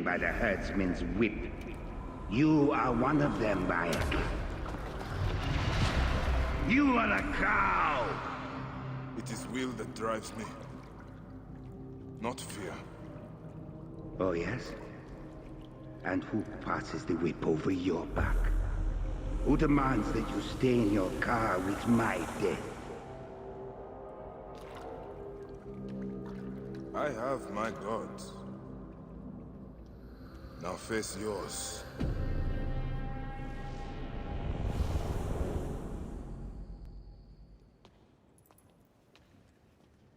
by the herdsman's whip. You are one of them, Bayek. You are a cow! It is will that drives me, not fear. Oh, yes? And who passes the whip over your back? Who demands that you stay in your car with my death? I have my gods. Now face yours.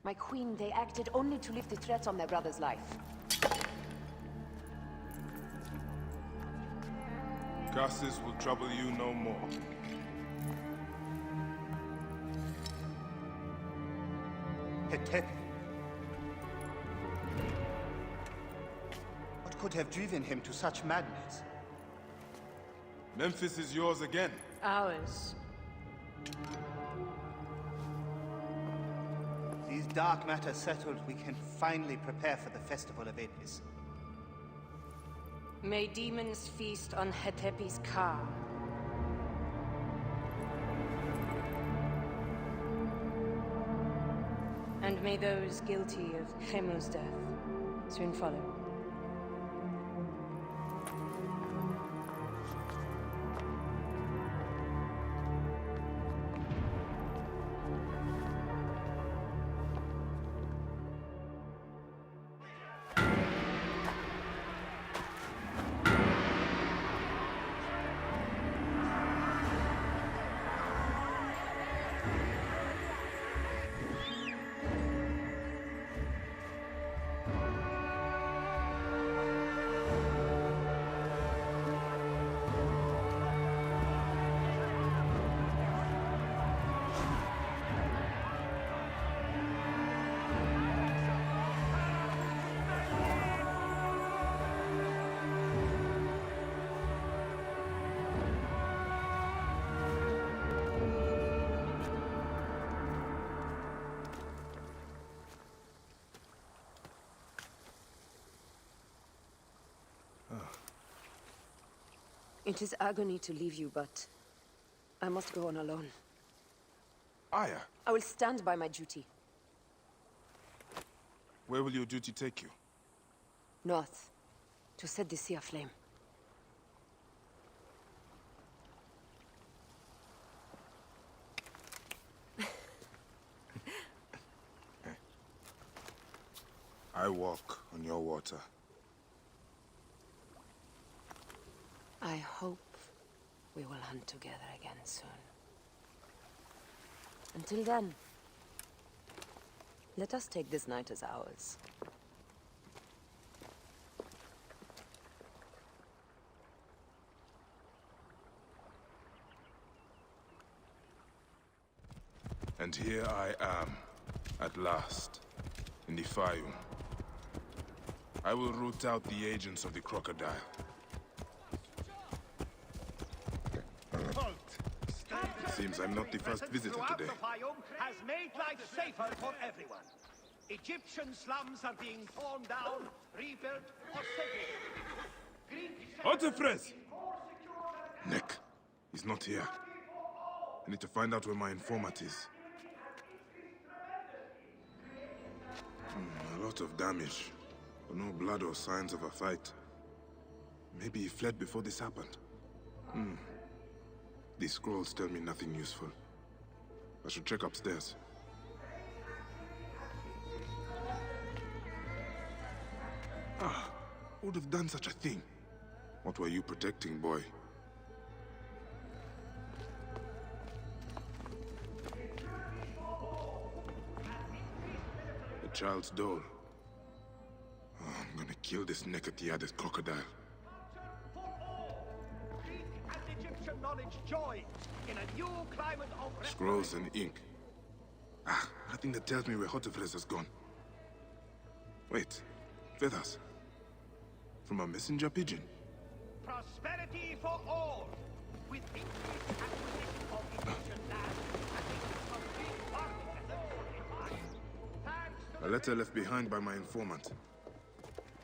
My queen, they acted only to lift the threat on their brother's life. Curses will trouble you no more. Hetep. What could have driven him to such madness? Memphis is yours again. Ours. These dark matters settled, we can finally prepare for the Festival of Apis. May demons feast on Hetepi's car. And may those guilty of Chemo's death soon follow. It is agony to leave you, but I must go on alone. Aya, I will stand by my duty. where will your duty take you? North, to set the sea aflame. I walk on your water. I hope we will hunt together again soon. Until then, let us take this night as ours. And here I am, at last, in the Fayum. I will root out the agents of the crocodile. Seems I'm not the first visitor today. The Fayum has made life safer for everyone. Egyptian slums are being torn down, rebuilt, or segregated. Otefres! Nick, he's not here. I need to find out where my informant is. A lot of damage, but no blood or signs of a fight. Maybe he fled before this happened. These scrolls tell me nothing useful. I should check upstairs. Who would have done such a thing? What were you protecting, boy? A child's doll. I'm gonna kill this naked-eared crocodile. Knowledge join in a new climate of Scrolls and ink. Nothing that tells me where Hotefres has gone. Wait, feathers. From a messenger pigeon. prosperity for all, with increased acquisition of Egyptian land and the complete farming methods. Thanks to A letter left behind by my informant.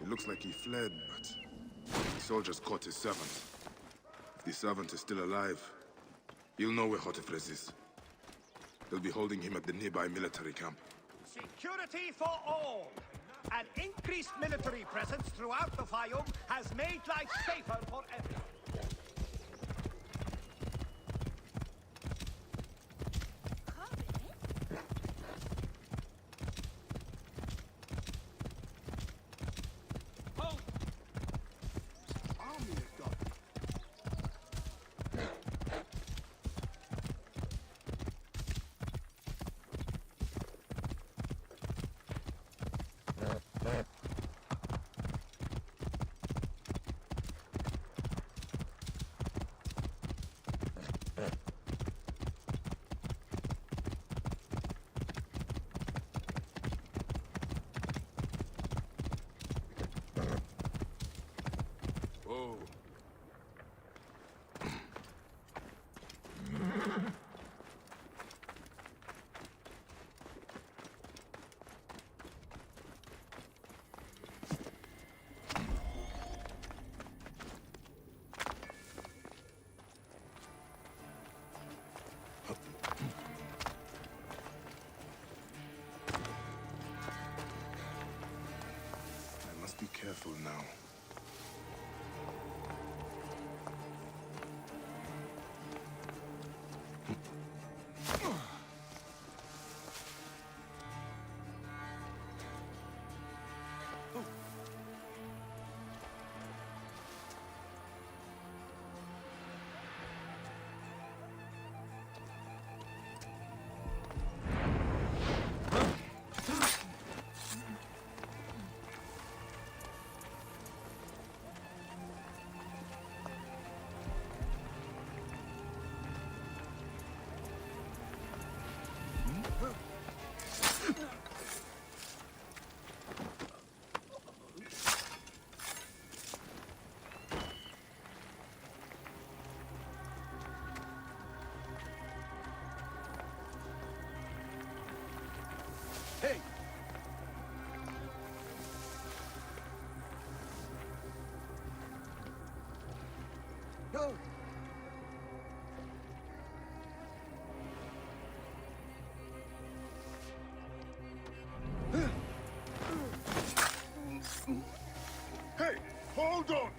It looks like he fled, but The soldiers caught his servant. If the servant is still alive, he'll know where Hotefres is. They'll be holding him at the nearby military camp. Security for all! An increased military presence throughout the Fayoum has made life safer for everyone. Whoa. I must be careful now. Hey! Go! Hey, hold on!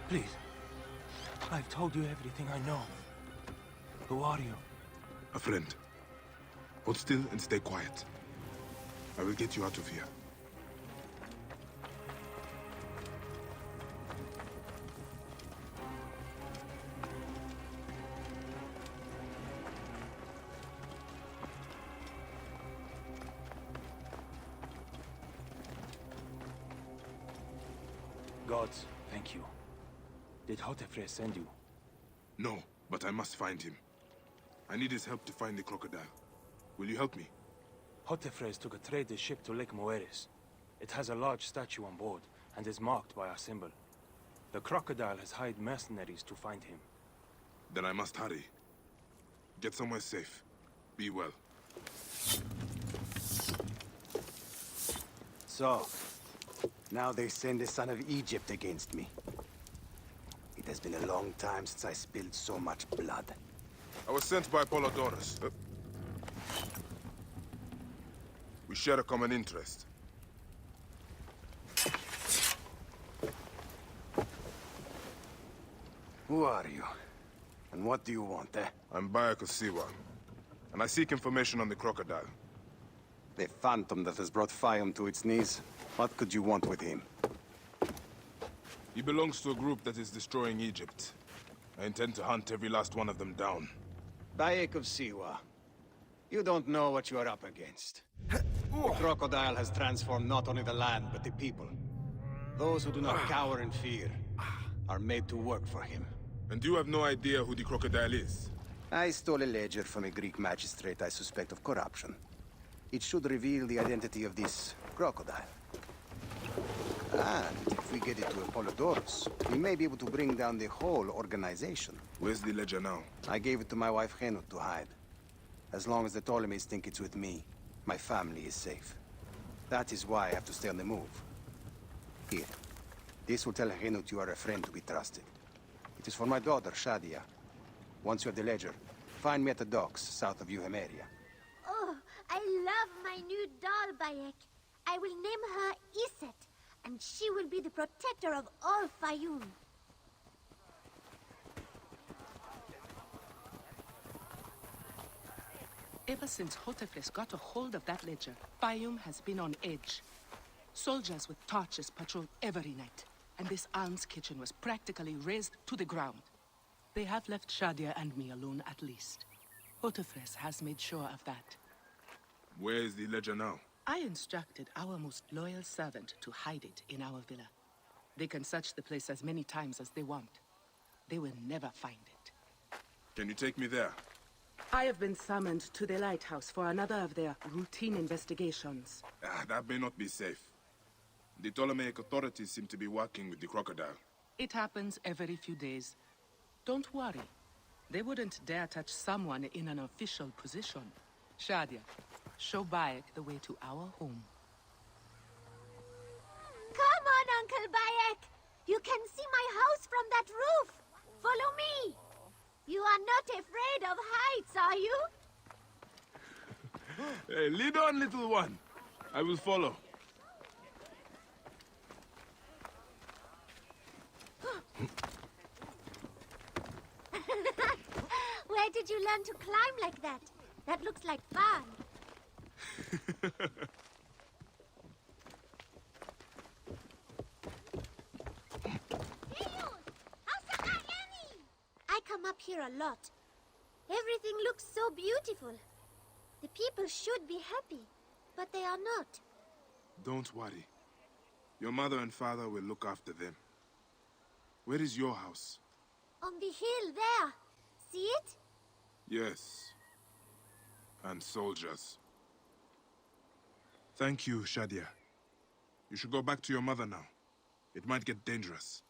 Please. I've told you everything I know. Who are you? A friend. Hold still and stay quiet. I will get you out of here. Gods, thank you. Did Hotefres send you? No, but I must find him. I need his help to find the crocodile. Will you help me? Hotefres took a trader's ship to Lake Moeris. It has a large statue on board, and is marked by our symbol. The crocodile has hired mercenaries to find him. Then I must hurry. Get somewhere safe. Be well. So, now they send the son of Egypt against me. It has been a long time since I spilled so much blood. I was sent by Polydorus. We share a common interest. Who are you? And what do you want, eh? I'm Bayek of Siwa, and I seek information on the crocodile. The phantom that has brought Fayoum to its knees? What could you want with him? He belongs to a group that is destroying Egypt. I intend to hunt every last one of them down. Bayek of Siwa. You don't know what you are up against. The crocodile has transformed not only the land, but the people. Those who do not cower in fear are made to work for him. And you have no idea who the crocodile is? I stole a ledger from a Greek magistrate I suspect of corruption. It should reveal the identity of this crocodile. And if we get it to Apollodorus, we may be able to bring down the whole organization. Where's the ledger now? I gave it to my wife Henut to hide. As long as the Ptolemies think it's with me, my family is safe. That is why I have to stay on the move. Here. This will tell Henut you are a friend to be trusted. It is for my daughter, Shadia. Once you have the ledger, find me at the docks south of Euhemeria. Oh, I love my new doll, Bayek. I will name her Iset, and she will be the protector of all Fayoum. Ever since Hotefres got a hold of that ledger, Fayoum has been on edge. Soldiers with torches patrol every night, and this alms kitchen was practically razed to the ground. They have left Shadia and me alone at least. Hotefres has made sure of that. Where is the ledger now? I instructed our most loyal servant to hide it in our villa. They can search the place as many times as they want. They will never find it. Can you take me there? I have been summoned to the lighthouse for another of their routine investigations. That may not be safe. The Ptolemaic authorities seem to be working with the crocodile. It happens every few days. Don't worry. They wouldn't dare touch someone in an official position. Shadia, show Bayek the way to our home. Come on, Uncle Bayek! You can see my house from that roof! Follow me! You are not afraid of heights, are you? Hey, lead on, little one. I will follow. Where did you learn to climb like that? That looks like fun. I come up here a lot. Everything looks so beautiful. The people should be happy, but they are not. Don't worry. Your mother and father will look after them. Where is your house? On the hill there. See it? Yes. And soldiers. Thank you, Shadia. You should go back to your mother now. It might get dangerous.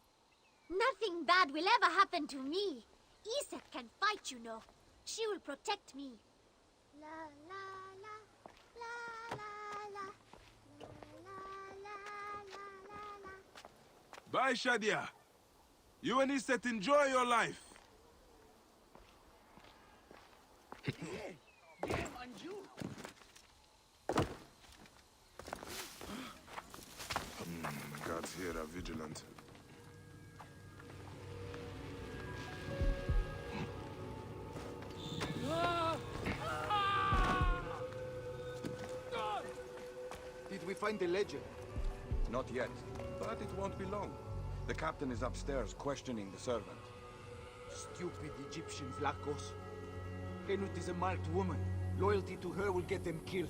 Nothing bad will ever happen to me. Iset can fight, you know. She will protect me. La la la, la la la, la la la la la. Bye, Shadia. You and Iset enjoy your life. Guards here are vigilant. Did we find the ledger? Not yet, but it won't be long. The captain is upstairs questioning the servant. Stupid Egyptian Vlachos. Henut is a marked woman. Loyalty to her will get them killed.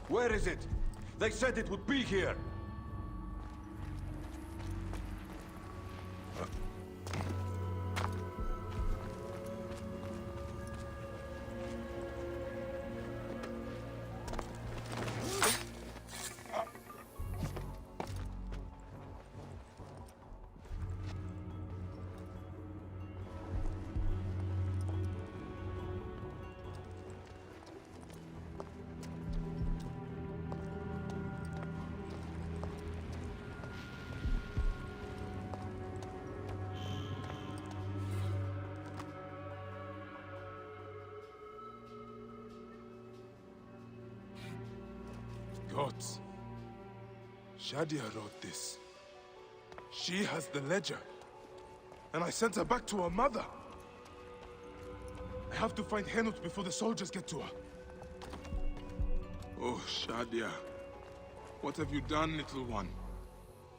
Where is it? They said it would be here. Gods. Shadia wrote this. She has the ledger. And I sent her back to her mother. I have to find Henut before the soldiers get to her. Oh, Shadia. What have you done, little one?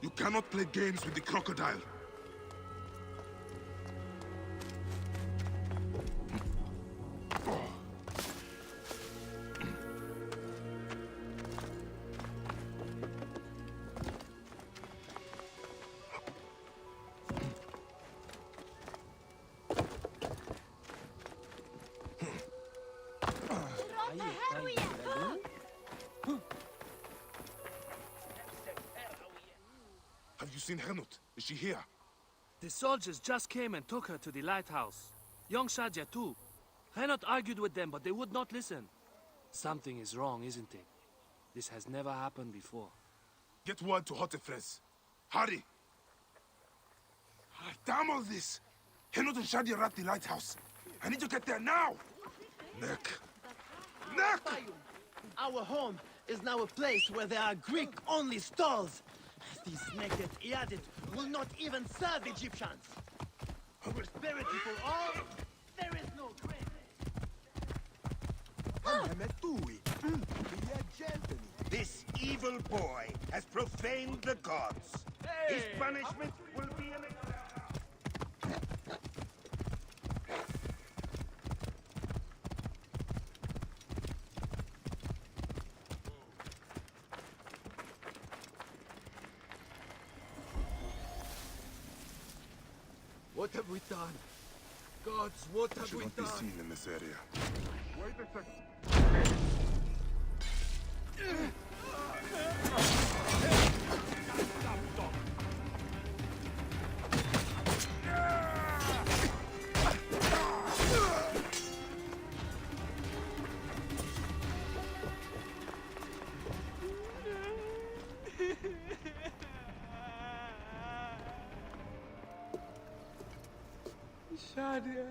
You cannot play games with the crocodile. Have you seen Henut? Is she here? The soldiers just came and took her to the lighthouse. Young Shadia too. Henot argued with them, but they would not listen. Something is wrong, isn't it? This has never happened before. Get word to Hotefres. Hurry! Damn all this! Henut and Shadia are at the lighthouse. I need to get there now! Neck! Neck! Our home is now a place where there are Greek-only stalls. These naked Iadit will not even serve Egyptians. Prosperity for all, there is no grace. This evil boy has profaned the gods. His punishment will be an... What have we done? Gods, what have Should we not done? be seen in this area. Wait a second. Shadia.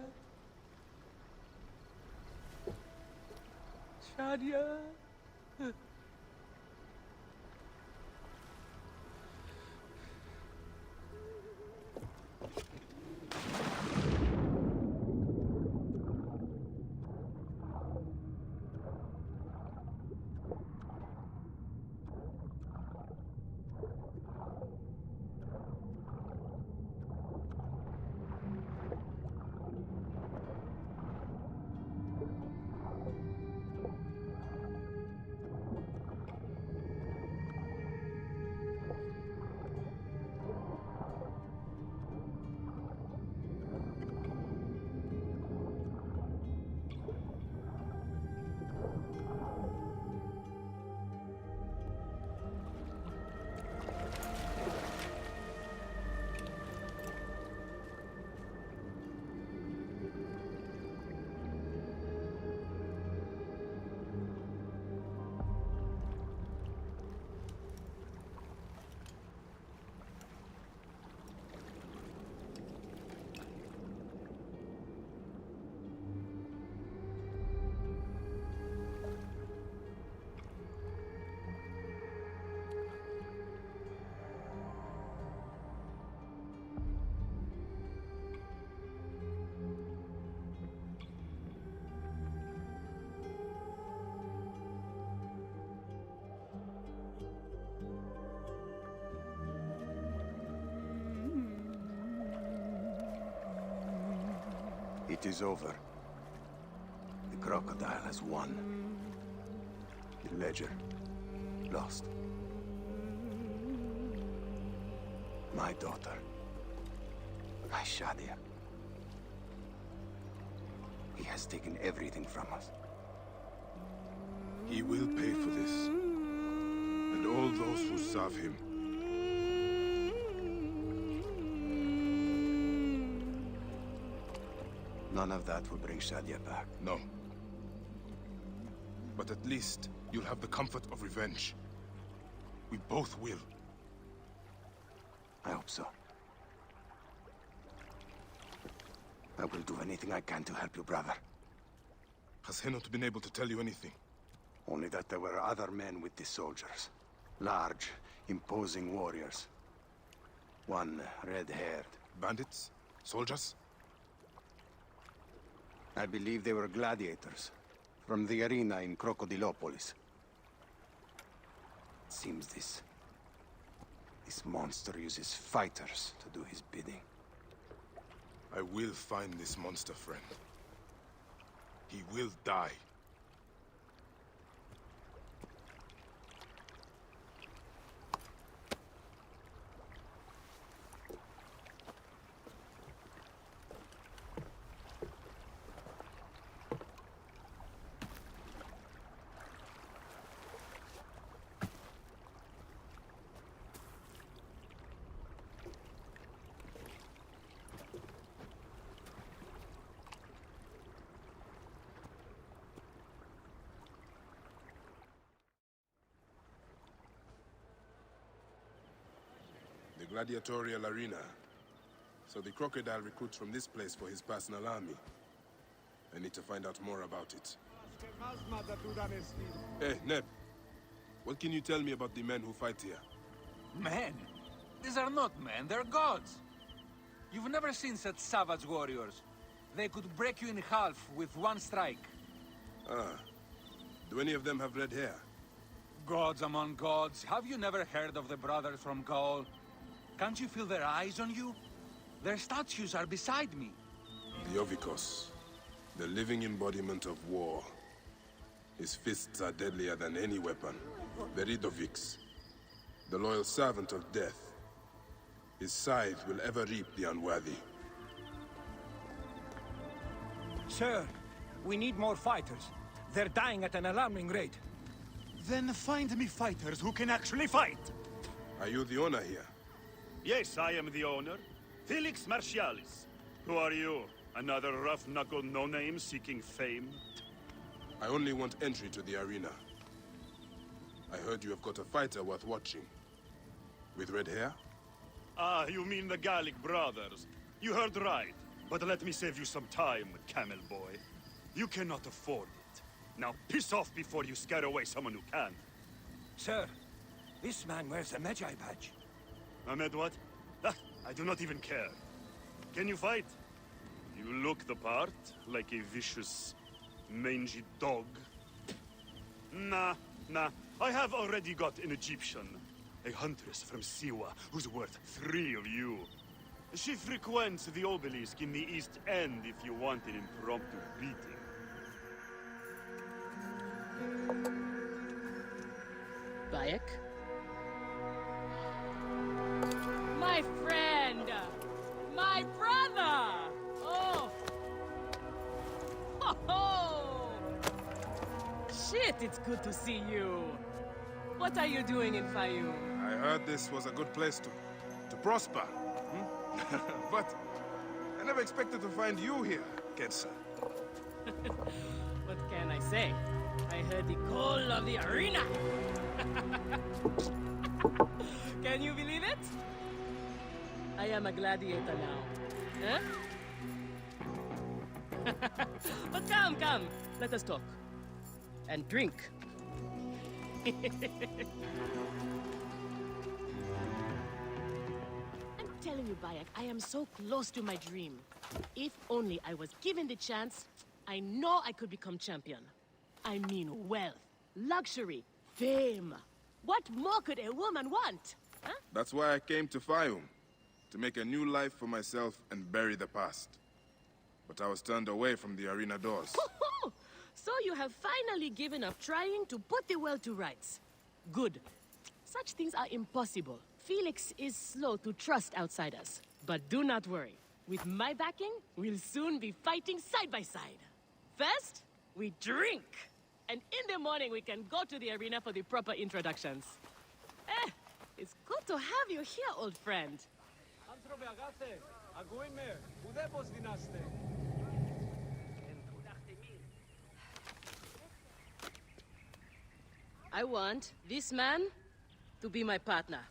Shadia. It is over. The crocodile has won. The ledger lost. My daughter. My Shadia. He has taken everything from us. He will pay for this. And all those who serve him. None of that will bring Shadia back. No. But at least you'll have the comfort of revenge. We both will. I hope so. I will do anything I can to help you, brother. Has Henot been able to tell you anything? Only that there were other men with the soldiers. Large, imposing warriors. One red-haired. Bandits? Soldiers? I believe they were gladiators. From the arena in Crocodilopolis. It seems this monster uses fighters to do his bidding. I will find this monster, friend. He will die. The gladiatorial arena. So the crocodile recruits from this place for his personal army. I need to find out more about it. Hey, Neb. What can you tell me about the men who fight here? Men? These are not men, they're gods. You've never seen such savage warriors. They could break you in half with one strike. Ah. Do any of them have red hair? Gods among gods. Have you never heard of the brothers from Gaul? Can't you feel their eyes on you? Their statues are beside me. The Ovikos. The living embodiment of war. His fists are deadlier than any weapon. The Ridovix. The loyal servant of death. His scythe will ever reap the unworthy. Sir, we need more fighters. They're dying at an alarming rate. Then find me fighters who can actually fight! Are you the owner here? Yes, I am the owner. Felix Martialis. Who are you? Another rough-knuckle no-name seeking fame? I only want entry to the arena. I heard you have got a fighter worth watching. With red hair? Ah, you mean the Gallic brothers. You heard right. But let me save you some time, camel boy. You cannot afford it. Now piss off before you scare away someone who can. Sir, this man wears a Magi badge. Ahmed, what? Ah, I do not even care. Can you fight? You look the part, like a vicious, mangy dog. Nah. I have already got an Egyptian. A huntress from Siwa, who's worth 3 of you. She frequents the obelisk in the East End if you want an impromptu beating. Bayek? My friend! My brother! Oh! Ho-ho! Shit, it's good to see you. What are you doing in Fayoum? I heard this was a good place to prosper. But I never expected to find you here, Kensa. What can I say? I heard the call of the arena! Can you believe it? I am a gladiator now. Huh? But come, let us talk. And drink. I'm telling you, Bayek, I am so close to my dream. If only I was given the chance, I know I could become champion. I mean wealth, luxury, fame. What more could a woman want? Huh? That's why I came to Fayoum. To make a new life for myself and bury the past. But I was turned away from the arena doors. So you have finally given up trying to put the world to rights. Good. Such things are impossible. Felix is slow to trust outsiders. But do not worry. With my backing, we'll soon be fighting side by side. First, we drink. And in the morning, we can go to the arena for the proper introductions. It's good to have you here, old friend. I want this man to be my partner.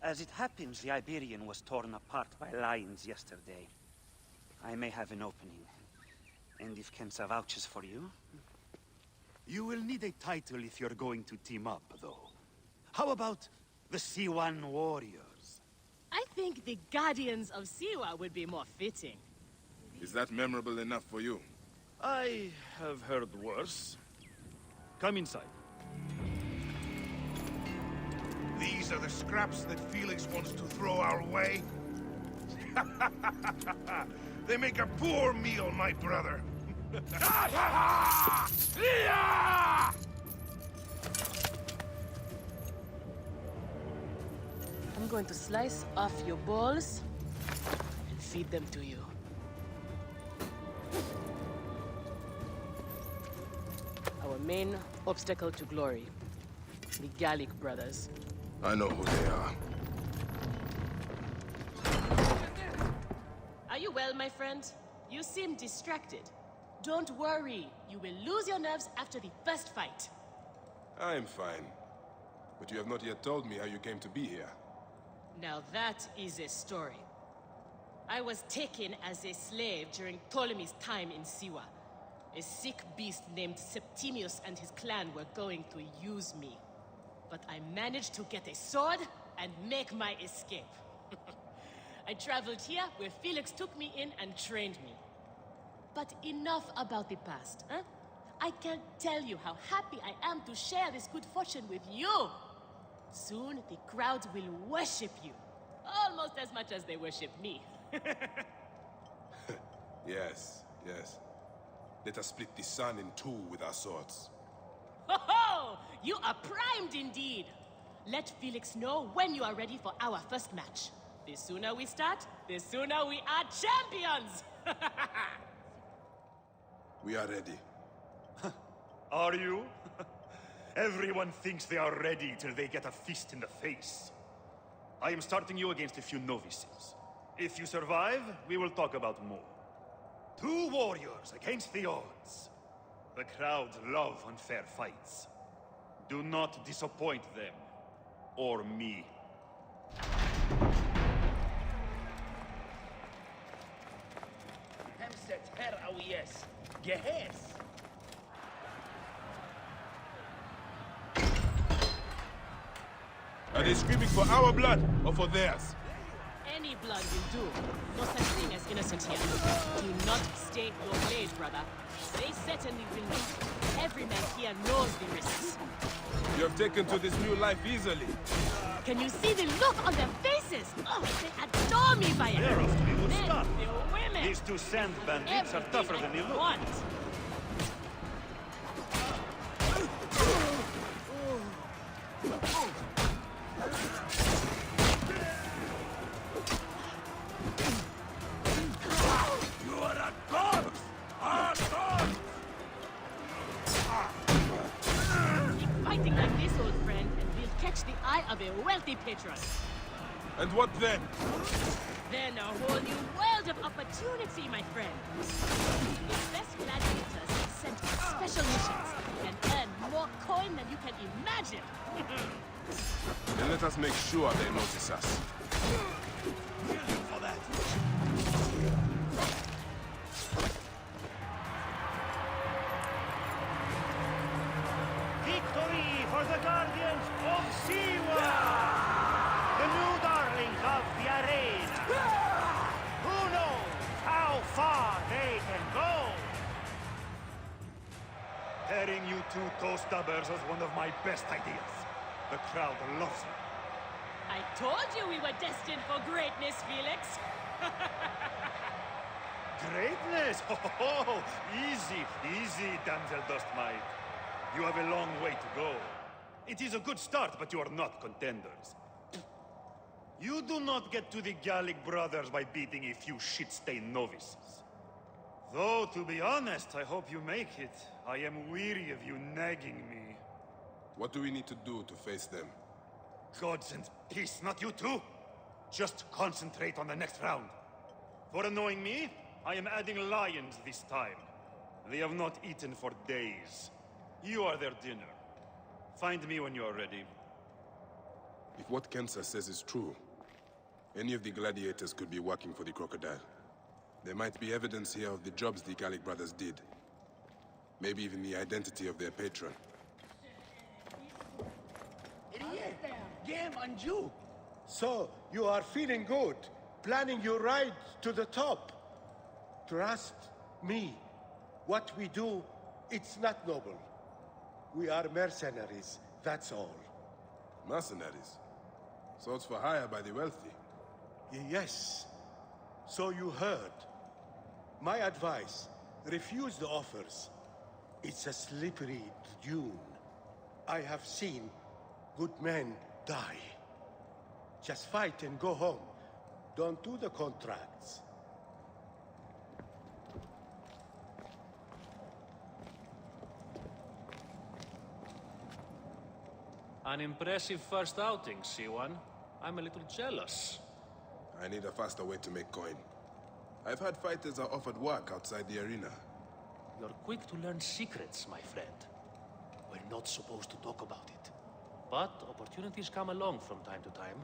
As it happens, the Iberian was torn apart by lions yesterday. I may have an opening. And if Kensa vouches for you... You will need a title if you're going to team up, though. How about the Siwan Warriors? I think the Guardians of Siwa would be more fitting. Is that memorable enough for you? I have heard worse. Come inside. These are the scraps that Felix wants to throw our way? They make a poor meal, my brother. I'm going to slice off your balls and feed them to you. Our main obstacle to glory, the Gallic brothers. I know who they are. Are you well, my friend? You seem distracted. Don't worry, you will lose your nerves after the first fight. I'm fine. But you have not yet told me how you came to be here. Now that is a story. I was taken as a slave during Ptolemy's time in Siwa. A sick beast named Septimius and his clan were going to use me. But I managed to get a sword and make my escape. I traveled here where Felix took me in and trained me. But enough about the past, huh? I can't tell you how happy I am to share this good fortune with you. Soon the crowd will worship you. Almost as much as they worship me. Yes, yes. Let us split the sun in two with our swords. Ho ho! You are primed indeed! Let Felix know when you are ready for our first match. The sooner we start, the sooner we are champions! We are ready. Are you? Everyone thinks they are ready till they get a fist in the face. I am starting you against a few novices. If you survive, we will talk about more. 2 warriors against the odds. The crowds love unfair fights. Do not disappoint them. Or me. Hemset her awiyes. Gehes. Are they screaming for our blood or for theirs? Any blood will do. No such thing as innocent here. Do not stake your blade, brother. They certainly will not. Every man here knows the risks. You have taken to this new life easily. Can you see the look on their faces? Oh, they adore me, Bayek. They're off to be good Men, stuff. the women. These 2 sand bandits are tougher than they look. Want. You are a god! A god! Keep fighting like this, old friend, and we'll catch the eye of a wealthy patron. And what then? Then a whole new world of opportunity, my friend. The best gladiators are sent on special missions and earn more coin than you can imagine. Then let us make sure they notice us. For that. Victory for the Guardians of Siwa! The new darlings of the arena! Who knows how far they can go? Pairing you 2 toe-stubbers was one of my best ideas. The crowd loves it. I told you we were destined for greatness, Felix. Greatness! Oh, easy, easy, damsel Dustmite. You have a long way to go. It is a good start, but you are not contenders. You do not get to the Gallic brothers by beating a few shit-stained novices. Though, to be honest, I hope you make it. I am weary of you nagging me. What do we need to do to face them? Gods and peace, not you too! Just concentrate on the next round. For annoying me, I am adding lions this time. They have not eaten for days. You are their dinner. Find me when you are ready. If what Kensa says is true, any of the gladiators could be working for the crocodile. There might be evidence here of the jobs the Gallic brothers did. Maybe even the identity of their patron. Game and you. So, you are feeling good, planning your ride to the top. Trust me. What we do, it's not noble. We are mercenaries, that's all. Mercenaries? Swords for hire by the wealthy? Yes. So you heard. My advice, refuse the offers. It's a slippery dune. I have seen good men die. Just fight and go home. Don't do the contracts. An impressive first outing, C1. I'm a little jealous. I need a faster way to make coin. I've had fighters are offered work outside the arena. You're quick to learn secrets, my friend. We're not supposed to talk about it. But opportunities come along from time to time.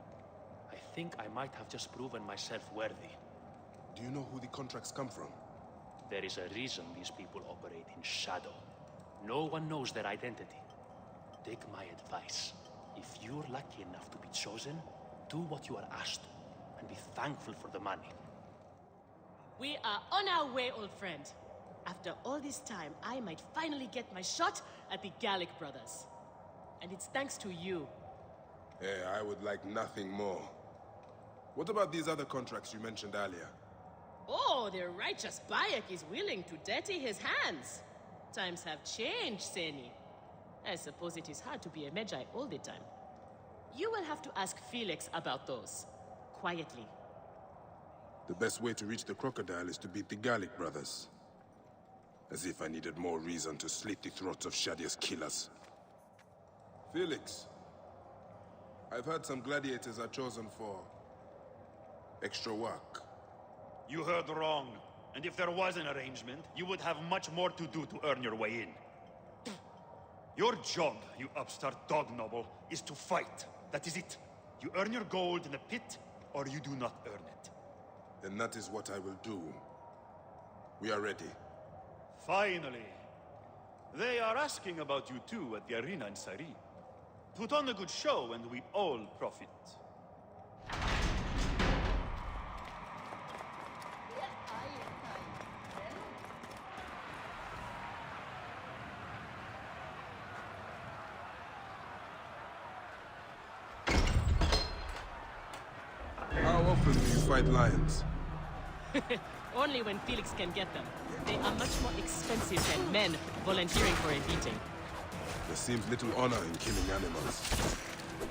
I think I might have just proven myself worthy. Do you know who the contracts come from? There is a reason these people operate in shadow. No one knows their identity. Take my advice. If you're lucky enough to be chosen, do what you are asked to, and be thankful for the money. We are on our way, old friend. After all this time, I might finally get my shot at the Gallic brothers. And it's thanks to you. Hey, I would like nothing more. What about these other contracts you mentioned earlier? Oh, the righteous Bayek is willing to dirty his hands. Times have changed, Seni. I suppose it is hard to be a Magi all the time. You will have to ask Felix about those. Quietly. The best way to reach the crocodile is to beat the Gallic brothers. As if I needed more reason to slit the throats of Shadia's killers. Felix, I've heard some gladiators are chosen for extra work. You heard wrong. And if there was an arrangement, you would have much more to do to earn your way in. Your job, you upstart dog noble, is to fight. That is it. You earn your gold in the pit, or you do not earn it. Then that is what I will do. We are ready. Finally. They are asking about you too at the arena in Sari. Put on a good show and we all profit. How often do you fight lions? Only when Felix can get them. They are much more expensive than men volunteering for a beating. There seems little honor in killing animals.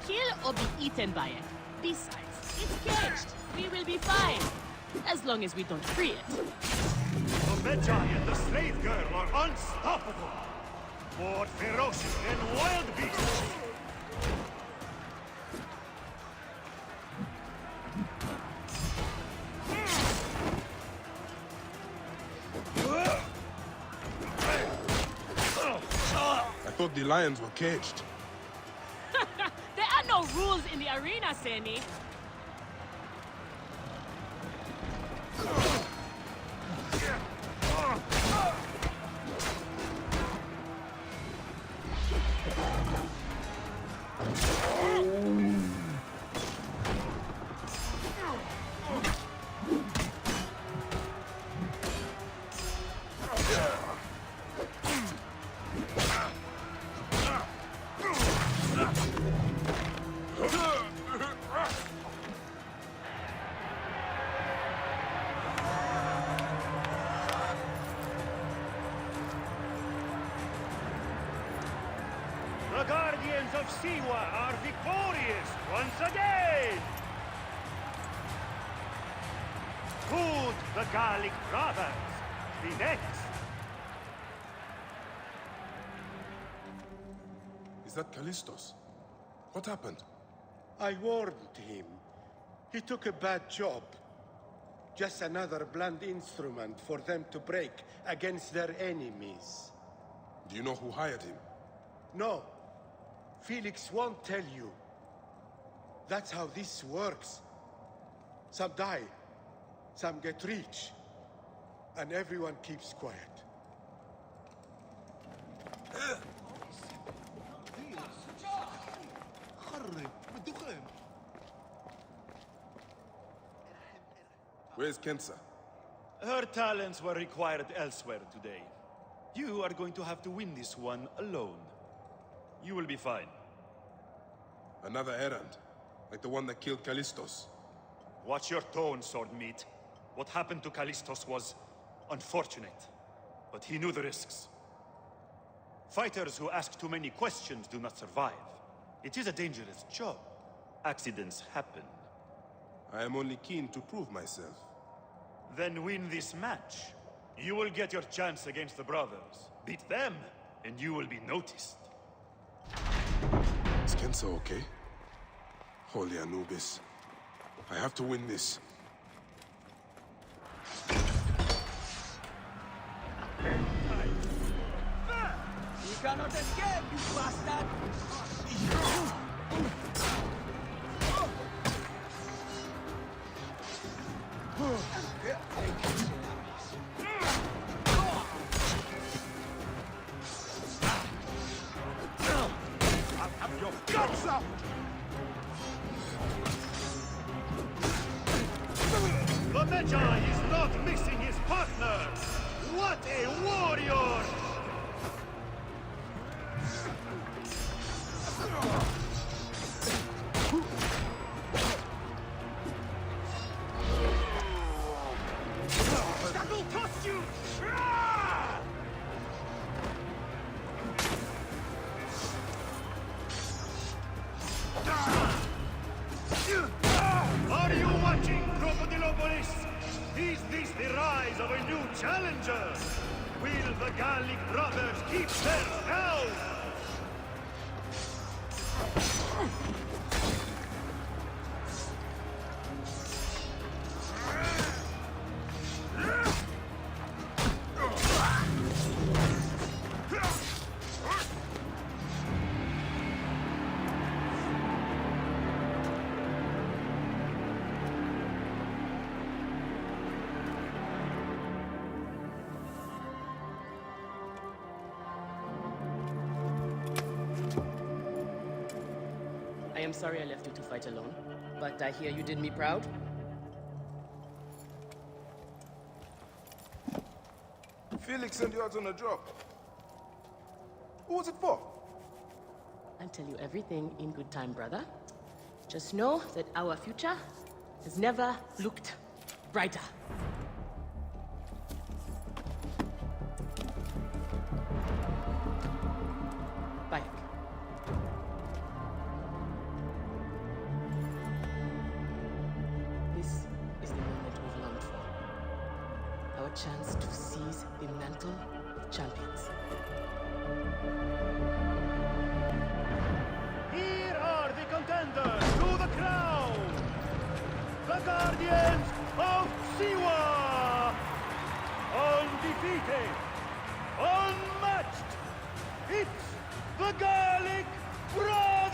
Kill or be eaten by it. Besides, it's caged. We will be fine. As long as we don't free it. The Magi and the slave girl are unstoppable. More ferocious than wild beasts. I thought the lions were caged. There are no rules in the arena, Seni. The Guardians of Siwa are victorious once again! Could the Gallic brothers be next? Is that Callistos? What happened? I warned him. He took a bad job. Just another blunt instrument for them to break against their enemies. Do you know who hired him? No. Felix won't tell you. That's how this works. Some die, some get rich, and everyone keeps quiet. Where's Kensa? Her talents were required elsewhere today. You are going to have to win this one alone. You will be fine. Another errand, like the one that killed Callistos. Watch your tone, Swordmeat. What happened to Callistos was unfortunate, but he knew the risks. Fighters who ask too many questions do not survive. It is a dangerous job. Accidents happen. I am only keen to prove myself. Then win this match. You will get your chance against the brothers. Beat them, and you will be noticed. Is Kensa okay? Holy Anubis. I have to win this. You cannot escape, you bastard! I'll have your guts up! The Magi is not missing his partner! What a warrior! That will cost you! Are you watching, Crocodilopolis? Is this the rise of a new challenger? Will the Gallic brothers keep their spell? I am sorry I left you to fight alone, but I hear you did me proud. Felix sent you out on a job. Who was it for? I'll tell you everything in good time, brother. Just know that our future has never looked brighter. Bye. This is the moment we've longed for. Our chance to seize the mantle of champions. Here are the contenders to the crown! The Guardians of Siwa! Undefeated! Unmatched! It's the Gallic Brothers!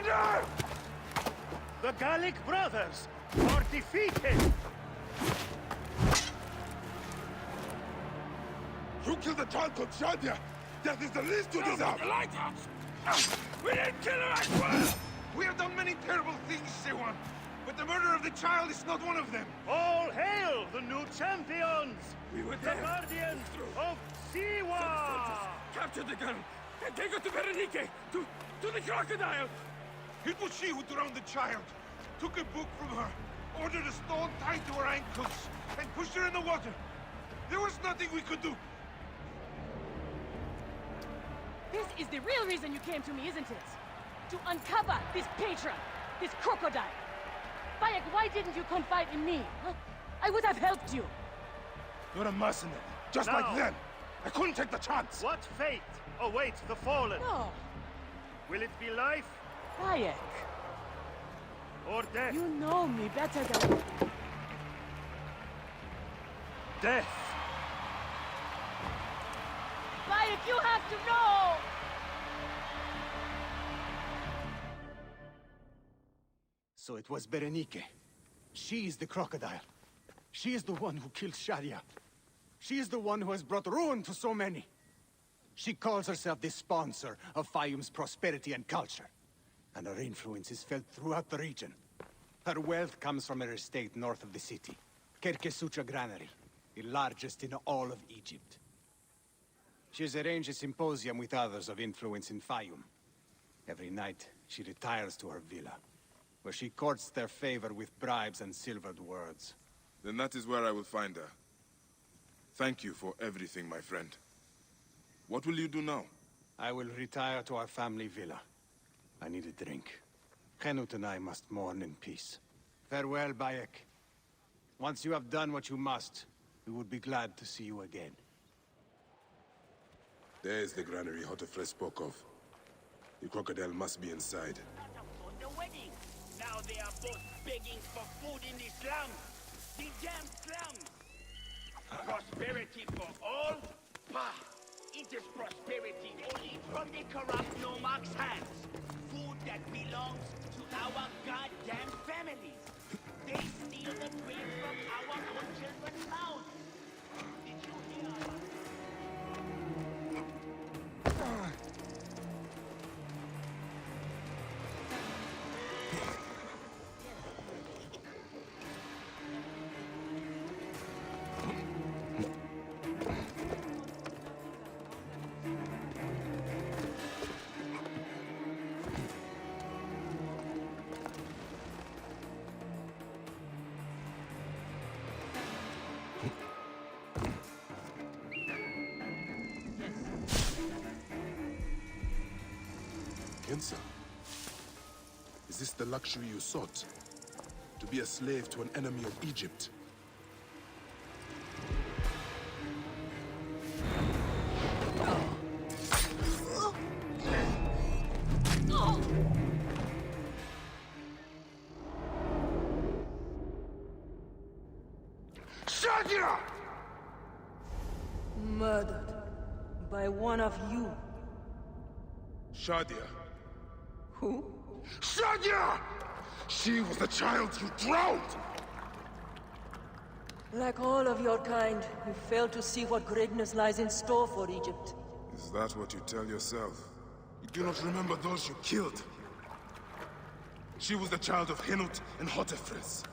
Surrender! The Gallic brothers are defeated! You killed the child called Shadia! That is the least you deserve! The lighthouse! We didn't kill her, I swear! We have done many terrible things, Sewan, but the murder of the child is not one of them. All hail the new champions! We were The there. guardians of Siwa! Capture the girl and take her to Berenike, to the crocodile! It was she who drowned the child, took a book from her, ordered a stone tied to her ankles, and pushed her in the water. There was nothing we could do. This is the real reason you came to me, isn't it? To uncover this patron, this crocodile. Bayek, why didn't you confide in me? Huh? I would have helped you. You're a mercenary, just Now. like them. I couldn't take the chance. What fate awaits the fallen? No. Will it be life Bayek, or death? you know me better than... Death! Bayek, you have to know! So it was Berenike. She is the crocodile. She is the one who killed Shadia. She is the one who has brought ruin to so many. She calls herself the sponsor of Fayum's prosperity and culture. And her influence is felt throughout the region. Her wealth comes from her estate north of the city. Kerkesucha Granary, the largest in all of Egypt. She has arranged a symposium with others of influence in Fayum. Every night, she retires to her villa, where she courts their favor with bribes and silvered words. Then that is where I will find her. Thank you for everything, my friend. What will you do now? I will retire to our family villa. I need a drink. Henut and I must mourn in peace. Farewell, Bayek. Once you have done what you must, we would be glad to see you again. There is the granary Hotefres spoke of. The crocodile must be inside. For the wedding. Now they are both begging for food in the slums. The damn slums. Prosperity for all? Bah! It is prosperity only from the corrupt nomarch's hands. Food that belongs to our goddamn families. They steal the grain from our own children's mouths. Did you hear? Gensa, is this the luxury you sought? To be a slave to an enemy of Egypt? Shadia! Murdered by one of you. Shadia. Who? Shadia! She was the child you drowned! Like all of your kind, you fail to see what greatness lies in store for Egypt. Is that what you tell yourself? You do not remember those you killed. She was the child of Henut and Hotefres.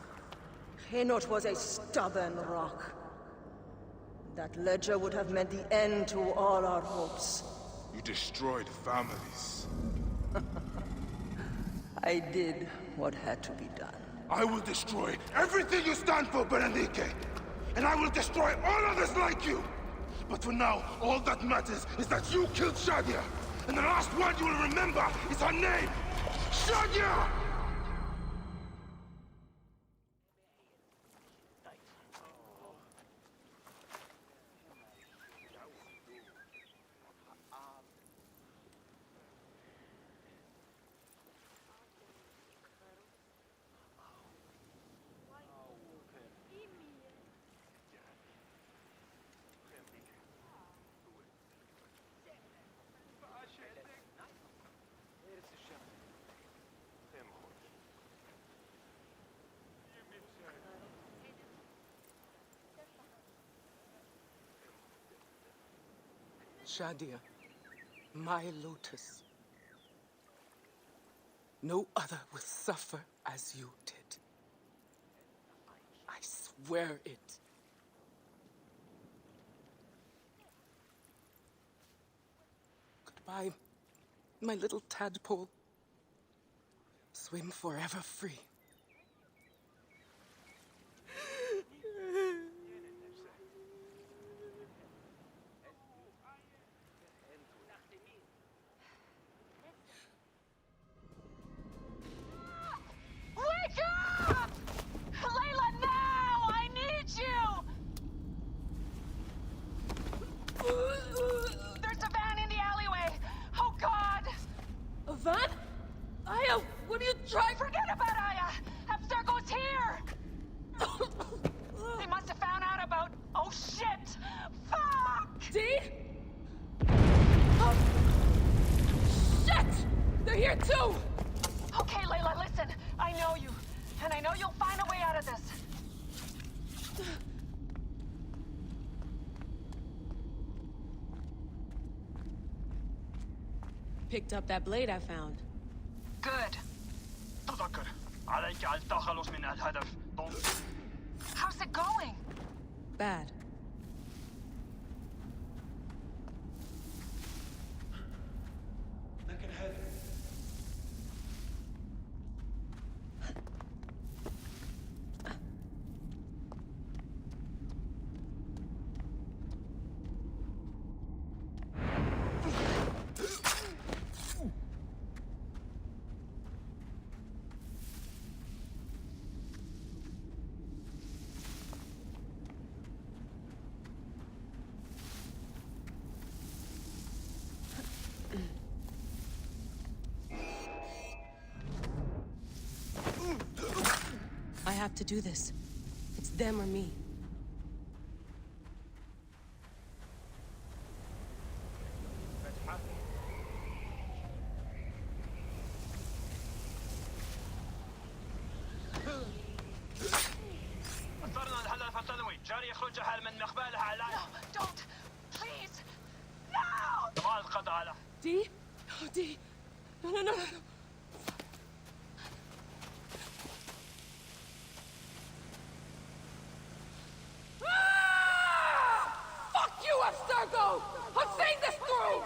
Henot was a stubborn rock. That ledger would have meant the end to all our hopes. You destroyed families. I did what had to be done. I will destroy everything you stand for, Berenike! And I will destroy all others like you! But for now, all that matters is that you killed Shadia! And the last one you will remember is her name! Shadia! Shadia, my lotus. No other will suffer as you did. I swear it. Goodbye, my little tadpole. Swim forever free. Wake up! Layla, now! I need you! There's a van in the alleyway! Oh, God! A van? Aya, what are you trying? Forget about Aya! Abstergo's here! They must have found out about... Oh, shit! Fuck! Dee? Oh. Shit! They're here too! Okay, Layla, listen. I know you. And I know you'll find a way out of this. Picked up that blade I found. Good. تذكر عليك أن تخلص من الهدف. How's it going? Bad. I have to do this. It's them or me. No, don't! Please! No! Dee? Oh, Dee. No. Fuck you, Abstergo! I'm seeing this through!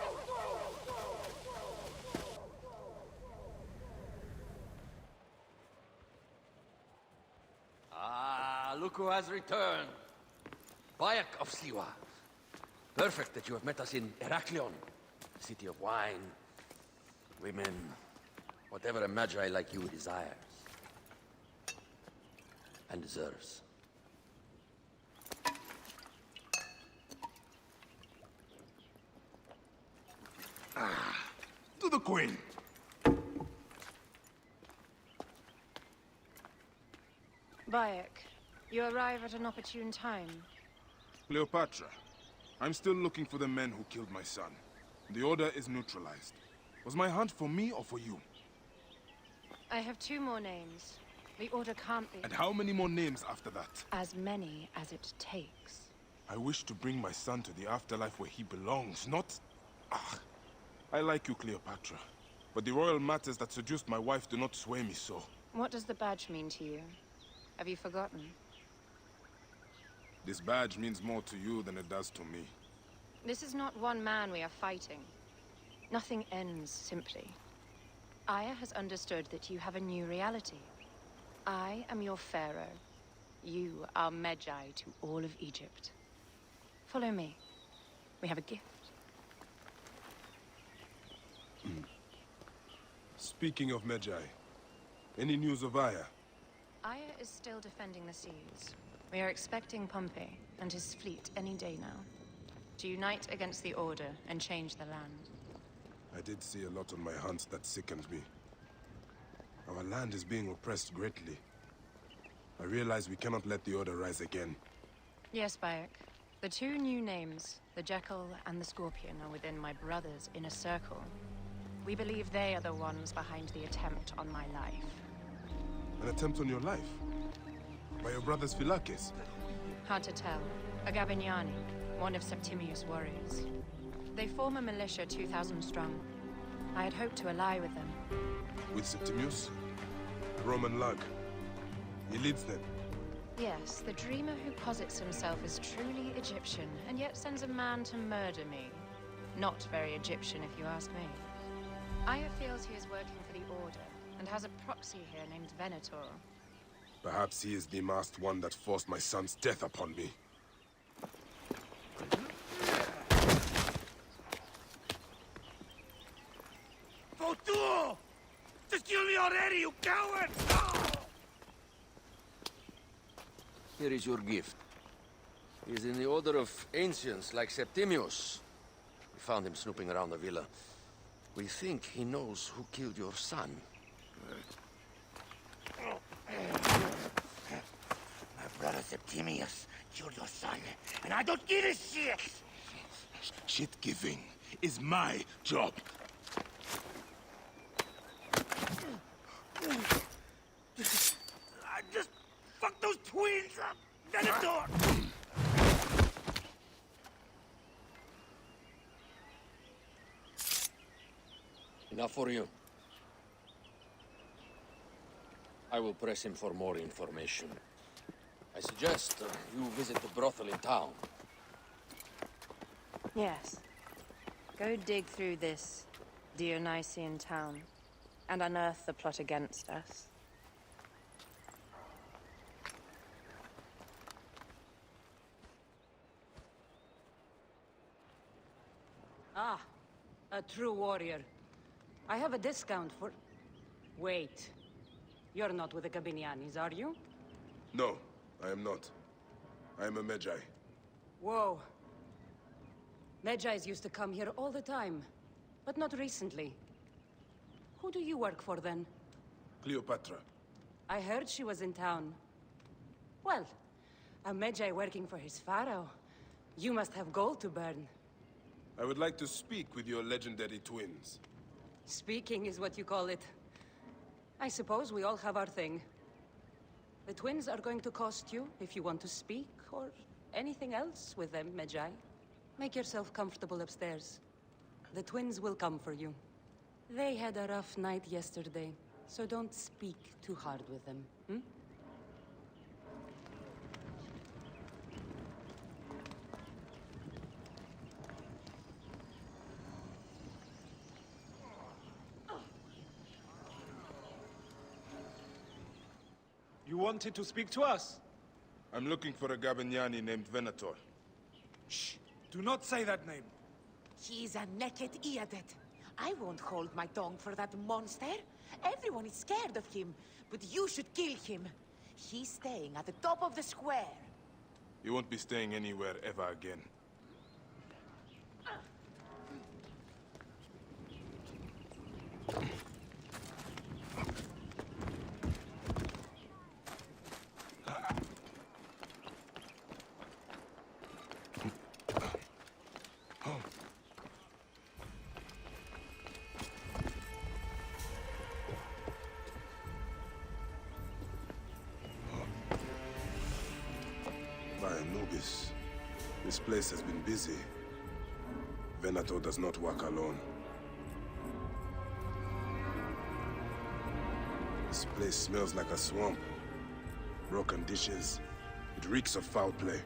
Ah, look who has returned. Bayek of Siwa. Perfect that you have met us in Heraklion, city of wine, women, whatever a magi like you desires. And deserves. To the Queen! Bayek, you arrive at an opportune time. Cleopatra, I'm still looking for the men who killed my son. The order is neutralized. Was my hunt for me or for you? I have 2 more names. The order can't be... And how many more names after that? As many as it takes. I wish to bring my son to the afterlife where he belongs, not... Ah, I like you, Cleopatra. But the royal matters that seduced my wife do not sway me so. What does the badge mean to you? Have you forgotten? This badge means more to you than it does to me. This is not one man we are fighting. Nothing ends simply. Aya has understood that you have a new reality. I am your pharaoh. You are Magi to all of Egypt. Follow me. We have a gift. Speaking of Magi, any news of Aya? Aya is still defending the seas. We are expecting Pompey and his fleet any day now. To unite against the Order and change the land. I did see a lot on my hunts that sickened me. Our land is being oppressed greatly. I realize we cannot let the Order rise again. Yes, Bayek. The 2 new names, the Jekyll and the Scorpion, are within my brother's inner circle. We believe they are the ones behind the attempt on my life. An attempt on your life? By your brother's Philakis? Hard to tell. A Gabignani, one of Septimius' warriors. They form a militia 2,000 strong. I had hoped to ally with them. With Septimius? Roman lug. He leads them. Yes, the dreamer who posits himself as truly Egyptian, and yet sends a man to murder me. Not very Egyptian, if you ask me. Aya feels he is working for the Order, and has a proxy here named Venator. Perhaps he is the masked one that forced my son's death upon me. Fotuo! Just kill me already, you coward! Here is your gift. He is in the order of ancients like Septimius. We found him snooping around the villa. We think he knows who killed your son. My brother Septimius killed your son, and I don't give a shit! Shit-giving is my job. I just fucked those twins up! Venator! Enough for you. I will press him for more information. I suggest you visit the brothel in town. Yes. Go dig through this Dionysian town, and unearth the plot against us. Ah, a true warrior. I have a discount for... Wait. You're not with the Gabinianis, are you? No, I am not. I am a Magi. Whoa. Magi's used to come here all the time, but not recently. Who do you work for, then? Cleopatra. I heard she was in town. Well, a Magi working for his pharaoh. You must have gold to burn. I would like to speak with your legendary twins. Speaking is what you call it. I suppose we all have our thing. The twins are going to cost you if you want to speak, or anything else with them, Magi. Make yourself comfortable upstairs. The twins will come for you. They had a rough night yesterday, so don't speak too hard with them, hmm? You wanted to speak to us? I'm looking for a Gabiniani named Venator. Shh! Do not say that name. He's a naked Iadet. I won't hold my tongue for that monster. Everyone is scared of him, but you should kill him. He's staying at the top of the square. You won't be staying anywhere ever again. Anubis. This place has been busy. Venator does not work alone. This place smells like a swamp. Broken dishes. It reeks of foul play.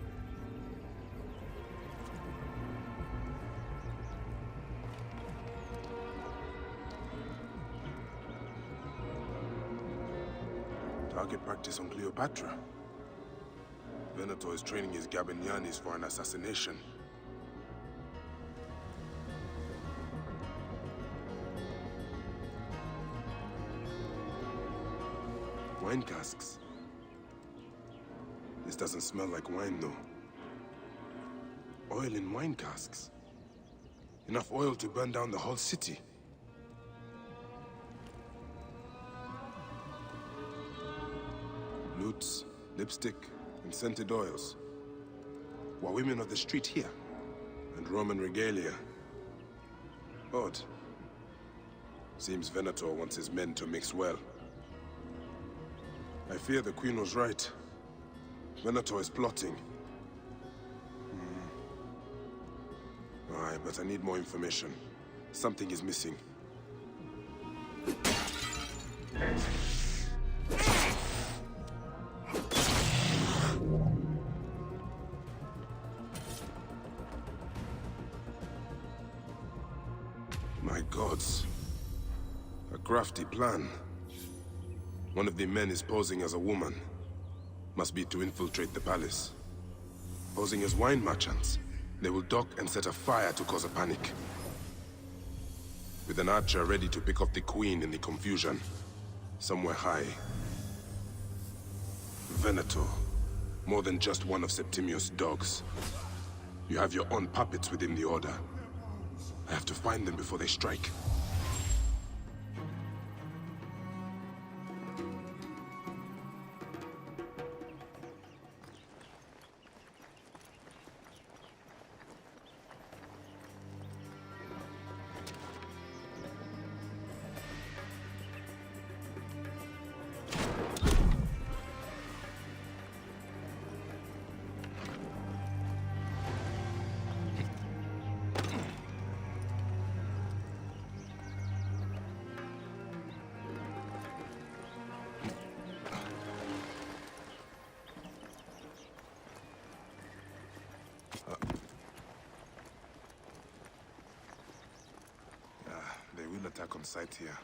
Target practice on Cleopatra. Venator is training his Gabinianis for an assassination. Wine casks. This doesn't smell like wine, though. Oil in wine casks. Enough oil to burn down the whole city. Lutes, lipstick, and scented oils. Were women of the street here? And Roman regalia. Odd. Seems Venator wants his men to mix well. I fear the Queen was right. Venator is plotting. nearby, but I need more information. Something is missing. My gods. A crafty plan. One of the men is posing as a woman. Must be to infiltrate the palace. Posing as wine merchants, they will dock and set a fire to cause a panic. With an archer ready to pick off the queen in the confusion. Somewhere high. Venator. More than just one of Septimius' dogs. You have your own puppets within the Order. I have to find them before they strike. They will attack on sight here.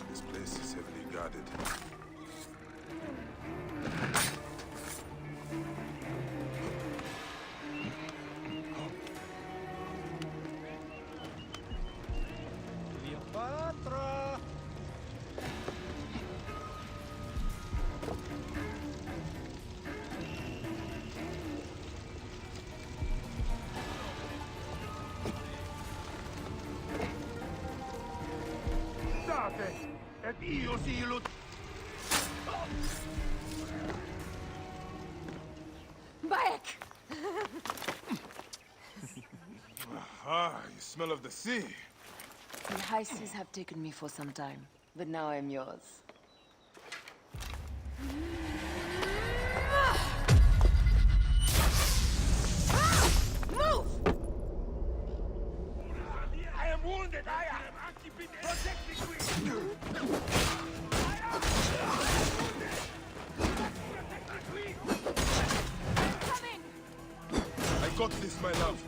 This place is heavily guarded. Et io siilut. Back! Ah, you smell of the sea. The high seas have taken me for some time, but now I'm yours. Move! I am wounded, I am. Protect the queen. I got this, my love.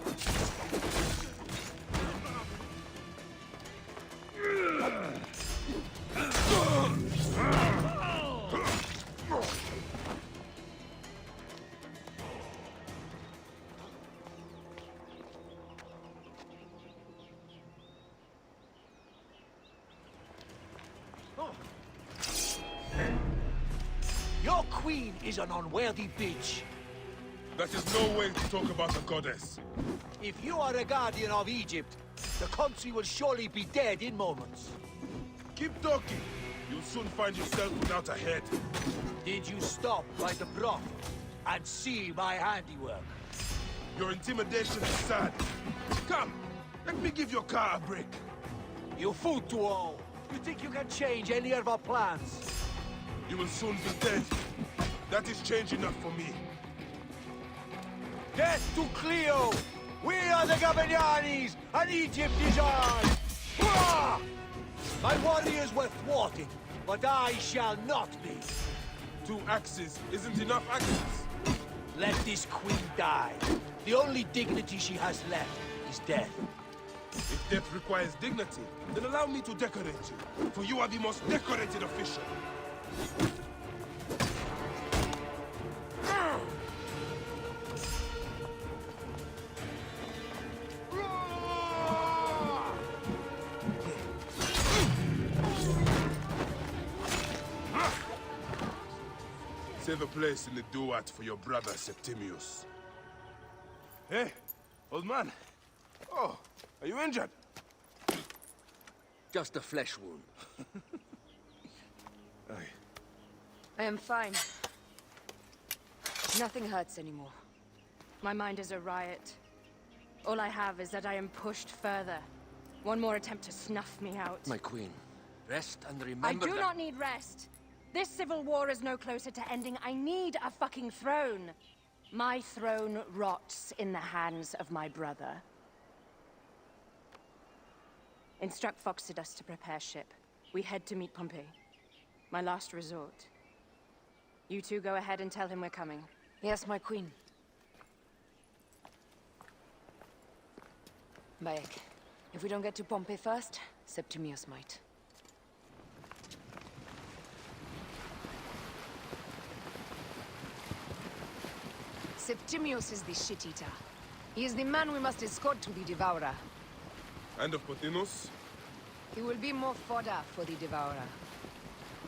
Your queen is an unworthy bitch. That is no way to talk about a goddess. If you are a guardian of Egypt, the country will surely be dead in moments. Keep talking. You'll soon find yourself without a head. Did you stop by the broth and see my handiwork? Your intimidation is sad. Come, let me give your car a break. You fool to all. You think you can change any of our plans? You will soon be dead. That is change enough for me. Death to Cleo! We are the Gabanianis, and Egypt is ours! Hurrah! My warriors were thwarted, but I shall not be. 2 axes isn't enough axes. Let this queen die. The only dignity she has left is death. If death requires dignity, then allow me to decorate you, for you are the most decorated official. Save a place in the duat for your brother, Septimius. Hey, old man. Oh, are you injured? Just a flesh wound. I am fine. Nothing hurts anymore. My mind is a riot. All I have is that I am pushed further. One more attempt to snuff me out. My queen, rest and remember I do that... not need rest. This civil war is no closer to ending. I need a fucking throne. My throne rots in the hands of my brother. Instruct Foxidas to prepare ship. We head to meet Pompey. My last resort. You two go ahead and tell him we're coming. Yes, my queen. Bayek, if we don't get to Pompey first, Septimius might. Septimius is the shit-eater. He is the man we must escort to the Devourer. And of Pothinus? He will be more fodder for the Devourer.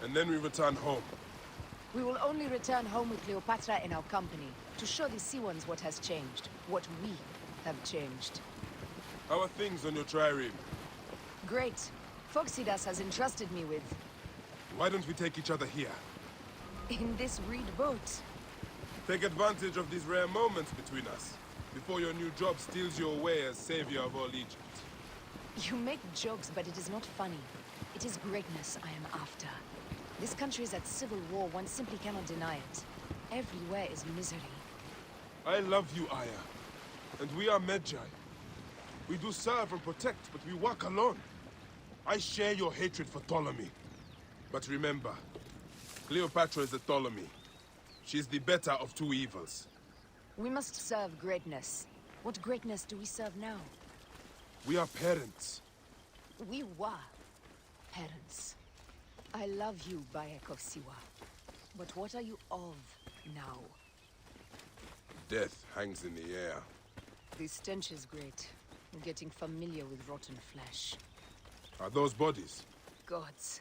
And then we return home. We will only return home with Cleopatra in our company, to show the Sea Ones what has changed, what we have changed. How are things on your trireme? Great. Foxidas has entrusted me with... Why don't we take each other here? in this reed boat. Take advantage of these rare moments between us, before your new job steals you away as savior of all Egypt. You make jokes, but it is not funny. It is greatness I am after. This country is at civil war, one simply cannot deny it. Everywhere is misery. I love you, Aya. And we are Magi. We do serve and protect, but we work alone. I share your hatred for Ptolemy. But remember, Cleopatra is a Ptolemy. She is the better of two evils. We must serve greatness. What greatness do we serve now? We are parents. We were parents. I love you, Bayek of Siwa. But what are you of now? Death hangs in the air. The stench is great. I'm getting familiar with rotten flesh. Are those bodies? Gods.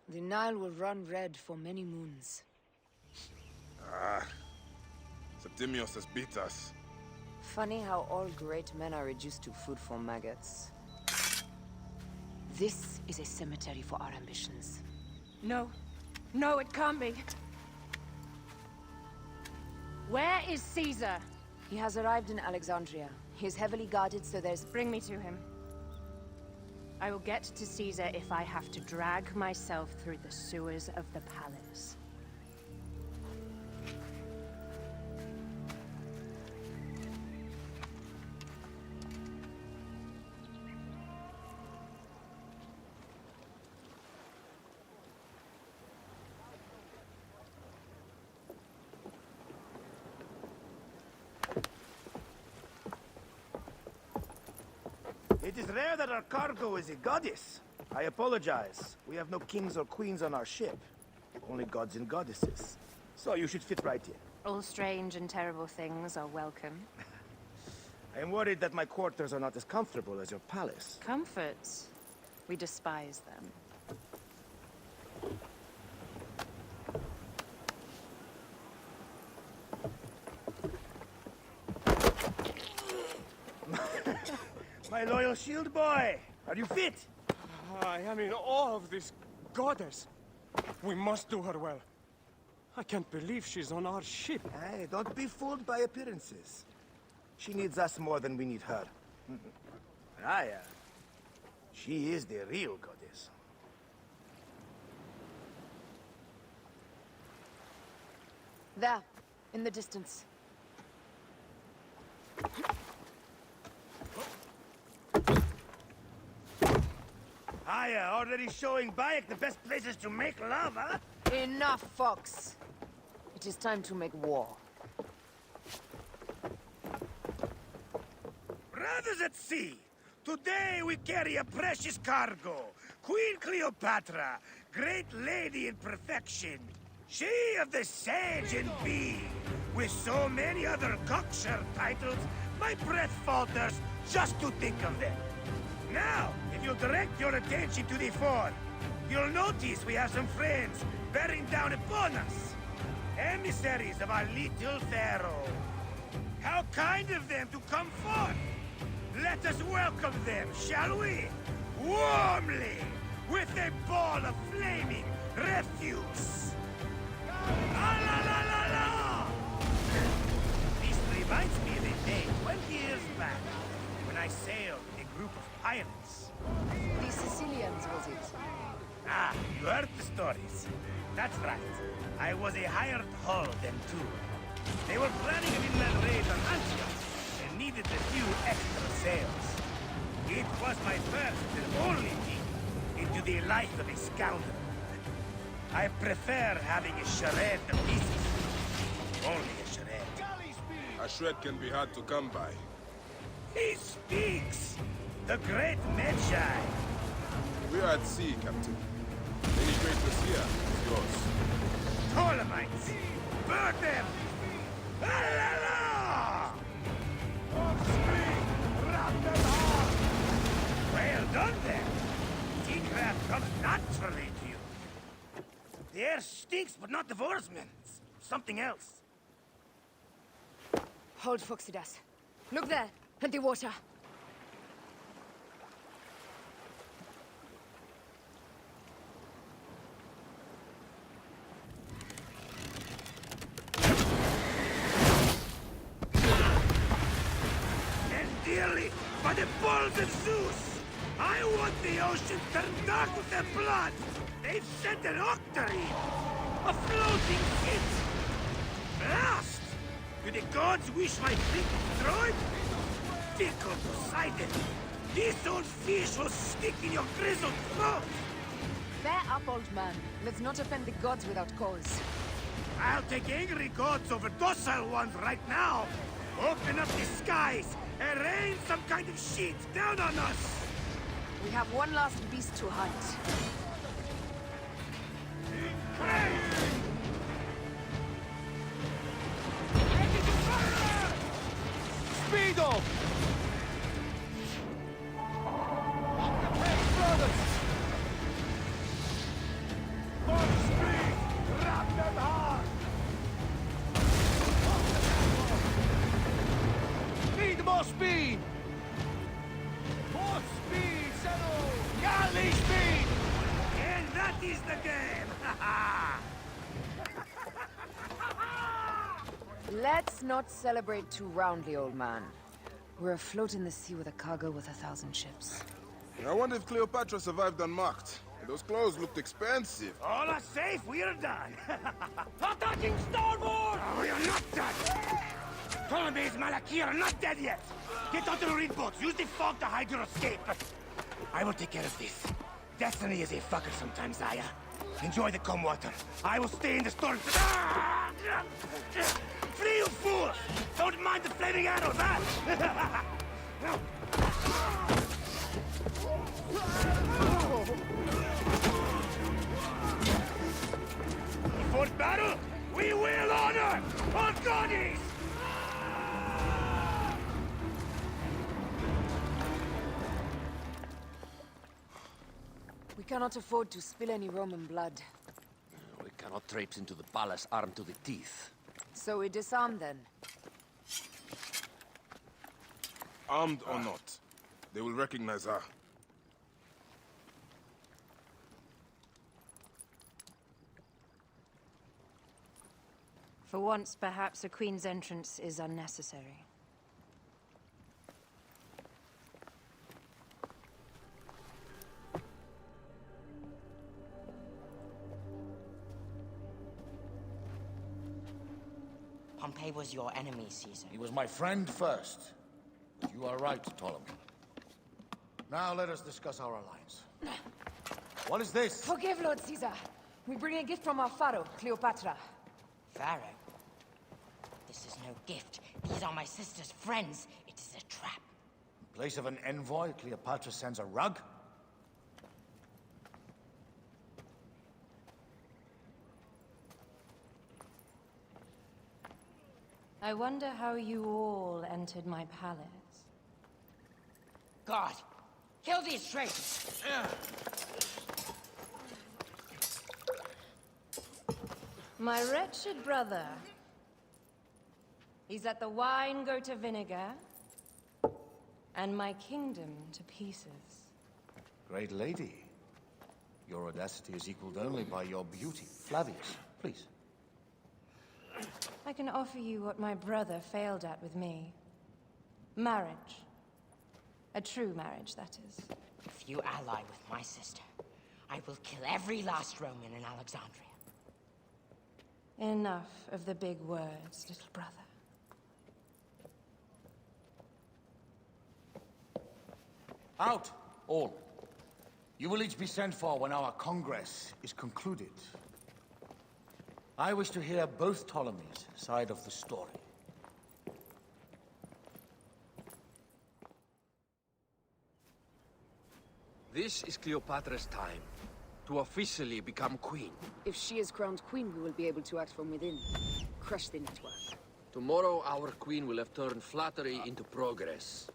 The Nile will run red for many moons. Ah. Septimius has beat us. Funny how all great men are reduced to food for maggots. This is a cemetery for our ambitions. No. No, it can't be. Where is Caesar? He has arrived in Alexandria. He is heavily guarded, so there's... Bring me to him. I will get to Caesar if I have to drag myself through the sewers of the palace. It is rare that our cargo is a goddess. I apologize. We have no kings or queens on our ship. Only gods and goddesses. So you should fit right in. All strange and terrible things are welcome. I am worried that my quarters are not as comfortable as your palace. Comforts? We despise them. My loyal shield boy! Are you fit? I am in awe of this goddess. We must do her well. I can't believe she's on our ship. Hey, don't be fooled by appearances. She needs us more than we need her. Aya. She is the real goddess. There, in the distance. Aya, already showing Bayek the best places to make love, huh? Enough, Fox. It is time to make war. Brothers at sea! Today we carry a precious cargo. Queen Cleopatra, great lady in perfection. She of the sage and bee. With so many other cocksure titles, my breath falters just to think of them. Now, if you'll direct your attention to the fort, you'll notice we have some friends bearing down upon us. Emissaries of our little pharaoh. How kind of them to come forth! Let us welcome them, shall we? Warmly! With a ball of flaming refuse! La la la la la! This reminds me of a day 20 years back, when I sailed with a group of pirates. The Sicilians, was it? Ah, you heard the stories. That's right. I was a hired hull then too. They were planning an inland raid on Antioch, and needed a few extra sails. It was my first and only peek into the life of a scoundrel. I prefer having a charade to pieces. Only a charade. A shred can be hard to come by. He speaks! The great Medjay! We are at sea, Captain. Any greatness here is yours. Ptolemaites! Burn them! La la la! Well done then! Seacraft comes naturally to you. The air stinks, but not the oarsmen. Something else. Hold, Phoxidas. Look there, at the water. And dearly, by the balls of Zeus, I want the ocean turned dark with their blood. They've sent an octarine, a floating ship. Blast! Do the gods wish my fleet destroyed? Tickle Poseidon! This old fish will stick in your grizzled throat! Bear up, old man. Let's not offend the gods without cause. I'll take angry gods over docile ones right now! Open up the skies and rain some kind of shit down on us! We have one last beast to hunt. Speedo! Need more speed! More speed, Zeno! Galley speed! And that is the game! Let's not celebrate too roundly, old man. We're afloat in the sea with a cargo with 1,000 ships. I wonder if Cleopatra survived unmarked. Those clothes looked expensive. All are safe, we're done! Attacking starboard! Oh, we are not done! Ptolemy's Malaki are not dead yet! Get onto the reed boats, use the fog to hide your escape! I will take care of this. Destiny is a fucker sometimes, Aya. Enjoy the calm water. I will stay in the storm. Flee, you fools! Don't mind the flaming arrows, huh? Before battle, we will honor our goddess! We cannot afford to spill any Roman blood. We cannot traipse into the palace armed to the teeth. So we disarm then. Armed or not, they will recognize her. For once, perhaps a queen's entrance is unnecessary. Pompey was your enemy, Caesar. He was my friend first. But you are right, Ptolemy. Now let us discuss our alliance. What is this? Forgive, Lord Caesar. We bring a gift from our pharaoh, Cleopatra. Pharaoh? This is no gift. These are my sister's friends. It is a trap. place of an envoy, Cleopatra sends a rug? I wonder how you all entered my palace. God, kill these traitors! My wretched brother. He's let the wine go to vinegar, and my kingdom to pieces. Great lady. Your audacity is equaled only by your beauty. Flavius, please. I can offer you what my brother failed at with me. Marriage. A true marriage, that is. If you ally with my sister, I will kill every last Roman in Alexandria. Enough of the big words, little brother. Out, all. You will each be sent for when our Congress is concluded. I wish to hear both Ptolemy's side of the story. This is Cleopatra's time to officially become queen. If she is crowned queen, we will be able to act from within. Crush the network. Tomorrow, our queen will have turned flattery into progress.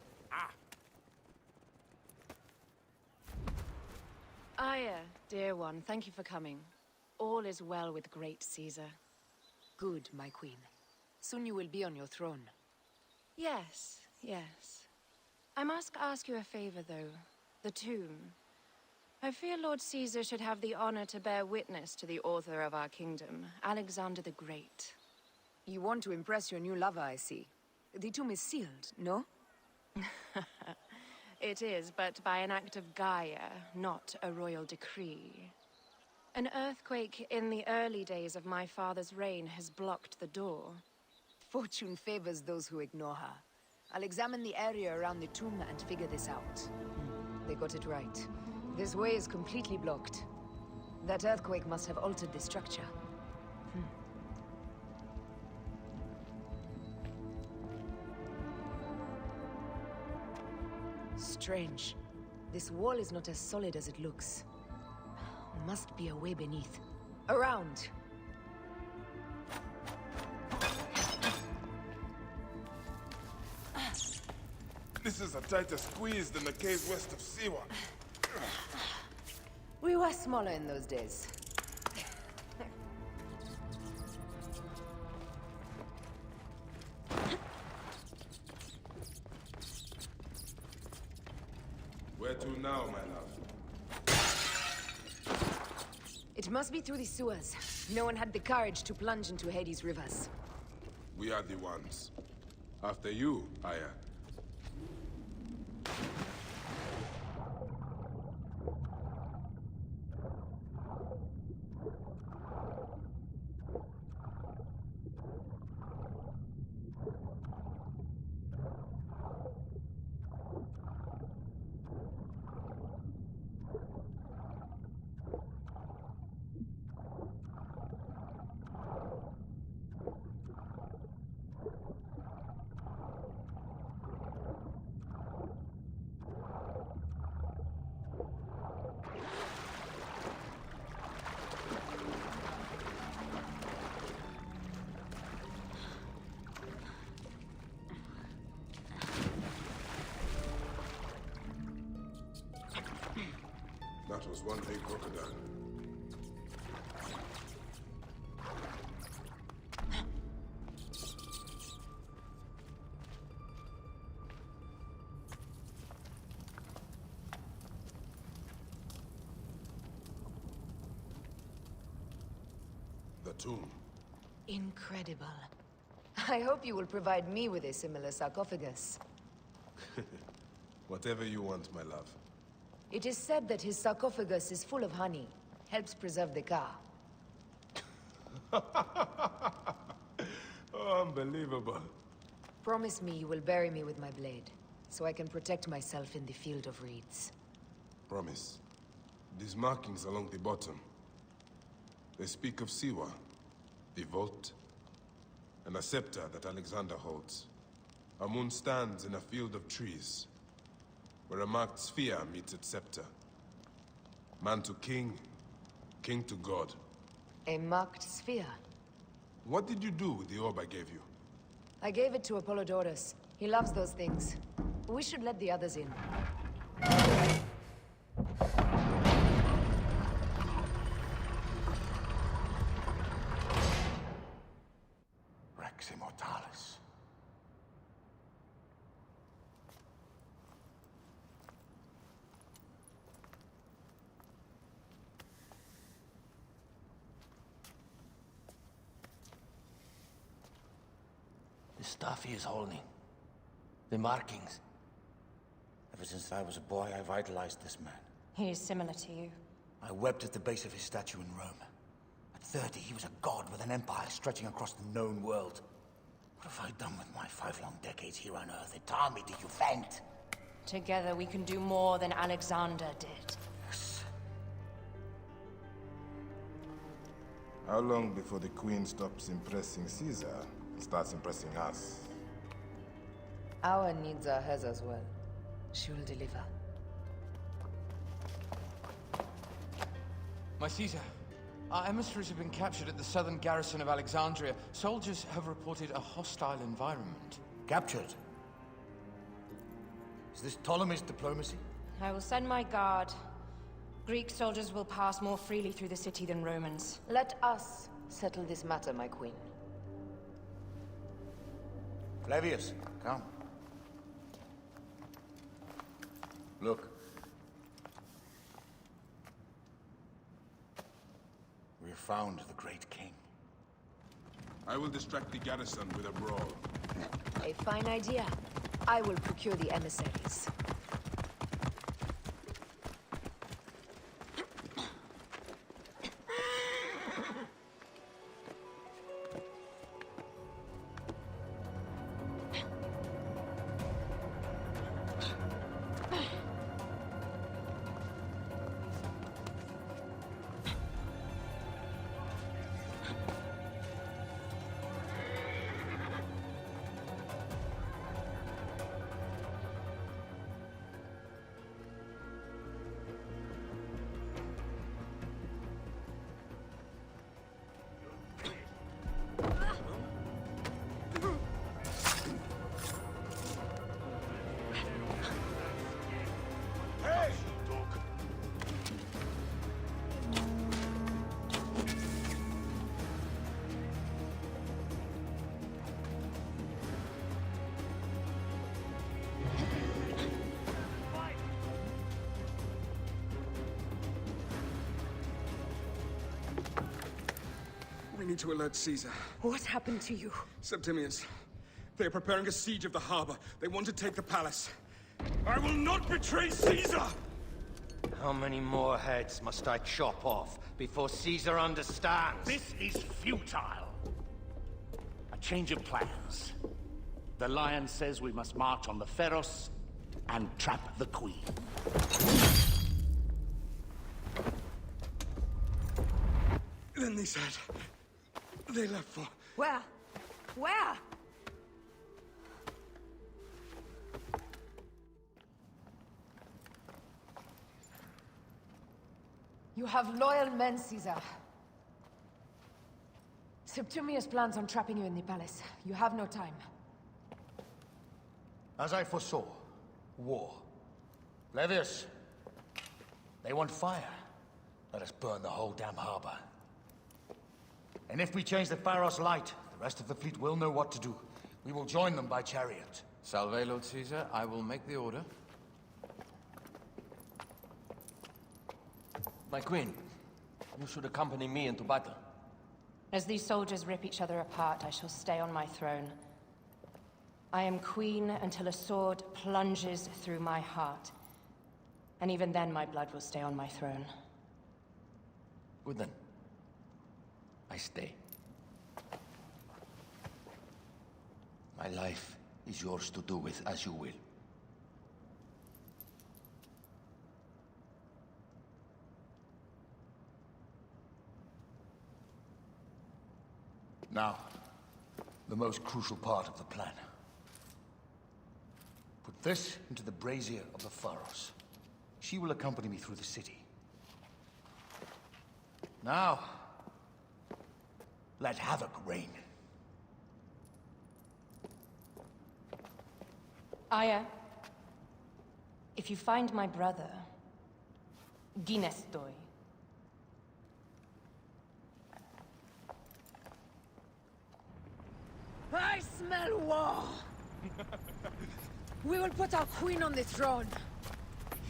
Aya, dear one, thank you for coming. All is well with great Caesar. Good, my queen. Soon you will be on your throne. Yes, yes. I must ask you a favor, though. The tomb. I fear Lord Caesar should have the honor to bear witness to the author of our kingdom, Alexander the Great. You want to impress your new lover, I see. The tomb is sealed, no? It is, but by an act of Gaia, not a royal decree. An earthquake in the early days of my father's reign has blocked the door. Fortune favors those who ignore her. I'll examine the area around the tomb and figure this out. They got it right. This way is completely blocked. That earthquake must have altered the structure. Strange. This wall is not as solid as it looks. Must be a way beneath. Around! This is a tighter squeeze than the caves west of Siwa. We were smaller in those days. Where to now, my love? It must be through the sewers. No one had the courage to plunge into Hades' rivers. We are the ones. After you, Aya. That was one big crocodile. The tomb. Incredible. I hope you will provide me with a similar sarcophagus. Whatever you want, my love. It is said that his sarcophagus is full of honey. Helps preserve the car. Oh, unbelievable. Promise me you will bury me with my blade, so I can protect myself in the field of reeds. Promise. These markings along the bottom. They speak of Siwa, the vault, and a scepter that Alexander holds. A moon stands in a field of trees. where a marked sphere meets its scepter. Man to king, king to god. A marked sphere? What did you do with the orb I gave you? I gave it to Apollodorus. He loves those things. We should let the others in. Rex Immortalis. The stuff he is holding. The markings. Ever since I was a boy, I've idolized this man. He is similar to you. I wept at the base of his statue in Rome. At 30, he was a god with an empire stretching across the known world. What have I done with my 5 long decades here on Earth? Itami, did you faint? Together we can do more than Alexander did. Yes. How long before the Queen stops impressing Caesar and starts impressing us? Our needs are hers as well. She will deliver. My Caesar, our emissaries have been captured at the southern garrison of Alexandria. Soldiers have reported a hostile environment. Captured? Is this Ptolemy's diplomacy? I will send my guard. Greek soldiers will pass more freely through the city than Romans. Let us settle this matter, my queen. Flavius, come. Look. We have found the great king. I will distract the garrison with a brawl. A fine idea. I will procure the emissaries. We need to alert Caesar. What happened to you? Septimius. They are preparing a siege of the harbor. They want to take the palace. I will not betray Caesar! How many more heads must I chop off before Caesar understands? This is futile. A change of plans. The Lion says we must march on the Pharos and trap the Queen. Then they said... they left for... Where? Where? You have loyal men, Caesar. Septimius plans on trapping you in the palace. You have no time. As I foresaw, war. Flavius, they want fire. Let us burn the whole damn harbor. And if we change the Pharos light, the rest of the fleet will know what to do. We will join them by chariot. Salve, Lord Caesar. I will make the order. My queen, you should accompany me into battle. As these soldiers rip each other apart, I shall stay on my throne. I am queen until a sword plunges through my heart. And even then, my blood will stay on my throne. Good then. I stay. My life is yours to do with as you will. Now, the most crucial part of the plan. Put this into the brazier of the Pharos. She will accompany me through the city. Now, let havoc reign. Aya, if you find my brother, Dinestoi. I smell war! We will put our queen on the throne.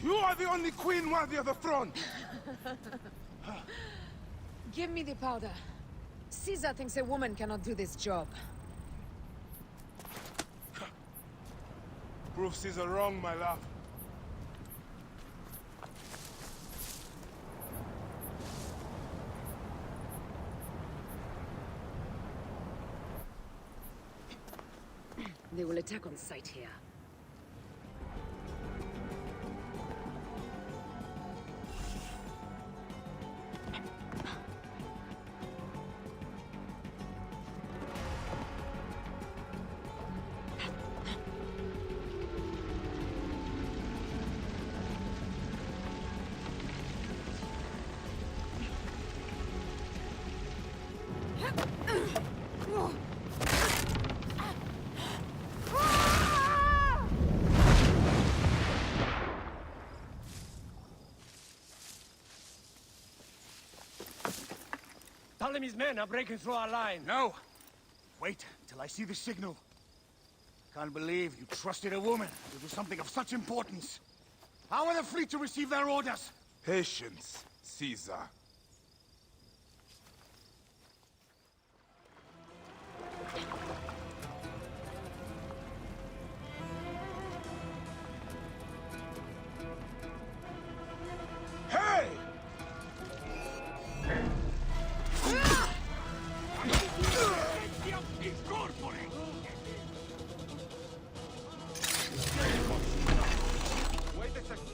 You are the only queen worthy of the throne! Give me the powder. Caesar thinks a woman cannot do this job. Prove Caesar wrong, my love. They will attack on sight here. Ptolemy's men are breaking through our line. No! Wait till I see the signal. Can't believe you trusted a woman to do something of such importance. How are the fleet to receive their orders? Patience, Caesar. Hey! Wait a second.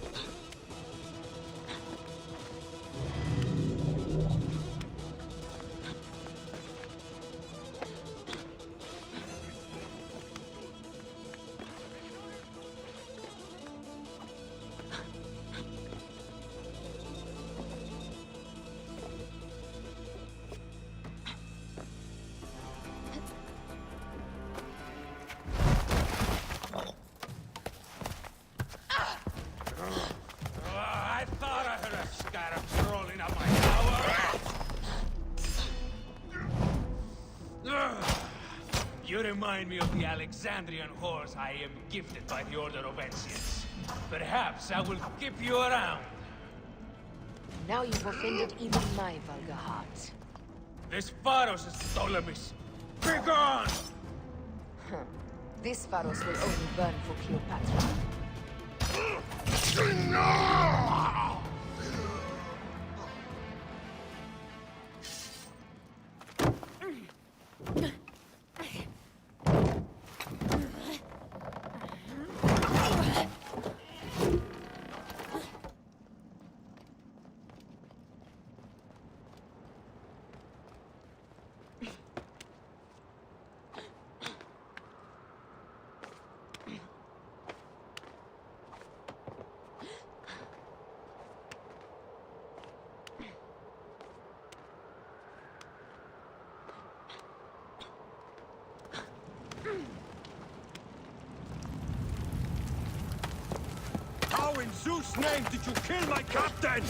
I thought I heard a scarab rolling up my tower. You remind me of the Alexandrian whores I am gifted by the Order of Ancients. Perhaps I will keep you around. Now you've offended even my vulgar heart. This Pharos is Ptolemy's. Be gone! This Pharos will only burn for Cleopatra. How in Zeus' name did you kill my captain?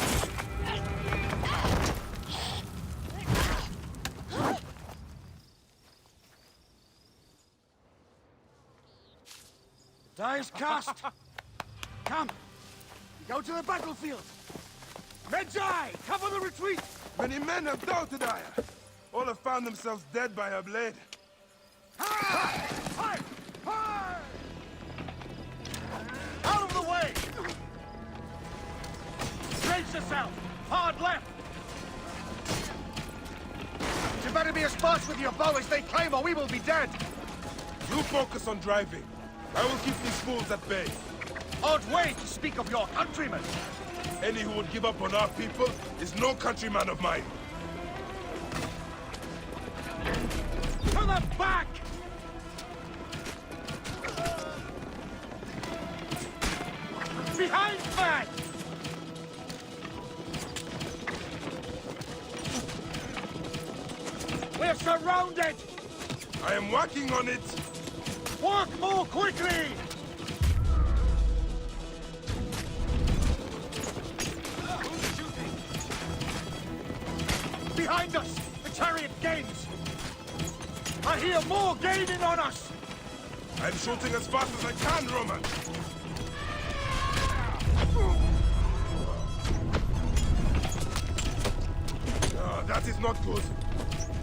Die is cast. Come. Go to the battlefield. Medjai, cover the retreat. Many men have doubted Aya. All have found themselves dead by her blade. Out of the way! Brace yourself! Hard left! You better be as fast with your bow as they claim, or we will be dead. You focus on driving. I will keep these fools at bay. Odd way to speak of your countrymen. Any who would give up on our people is no countryman of mine. To the back! We're surrounded! I am working on it! Work more quickly! Behind us! The chariot gains! I hear more gaining on us! I'm shooting as fast as I can, Roman! That is not good.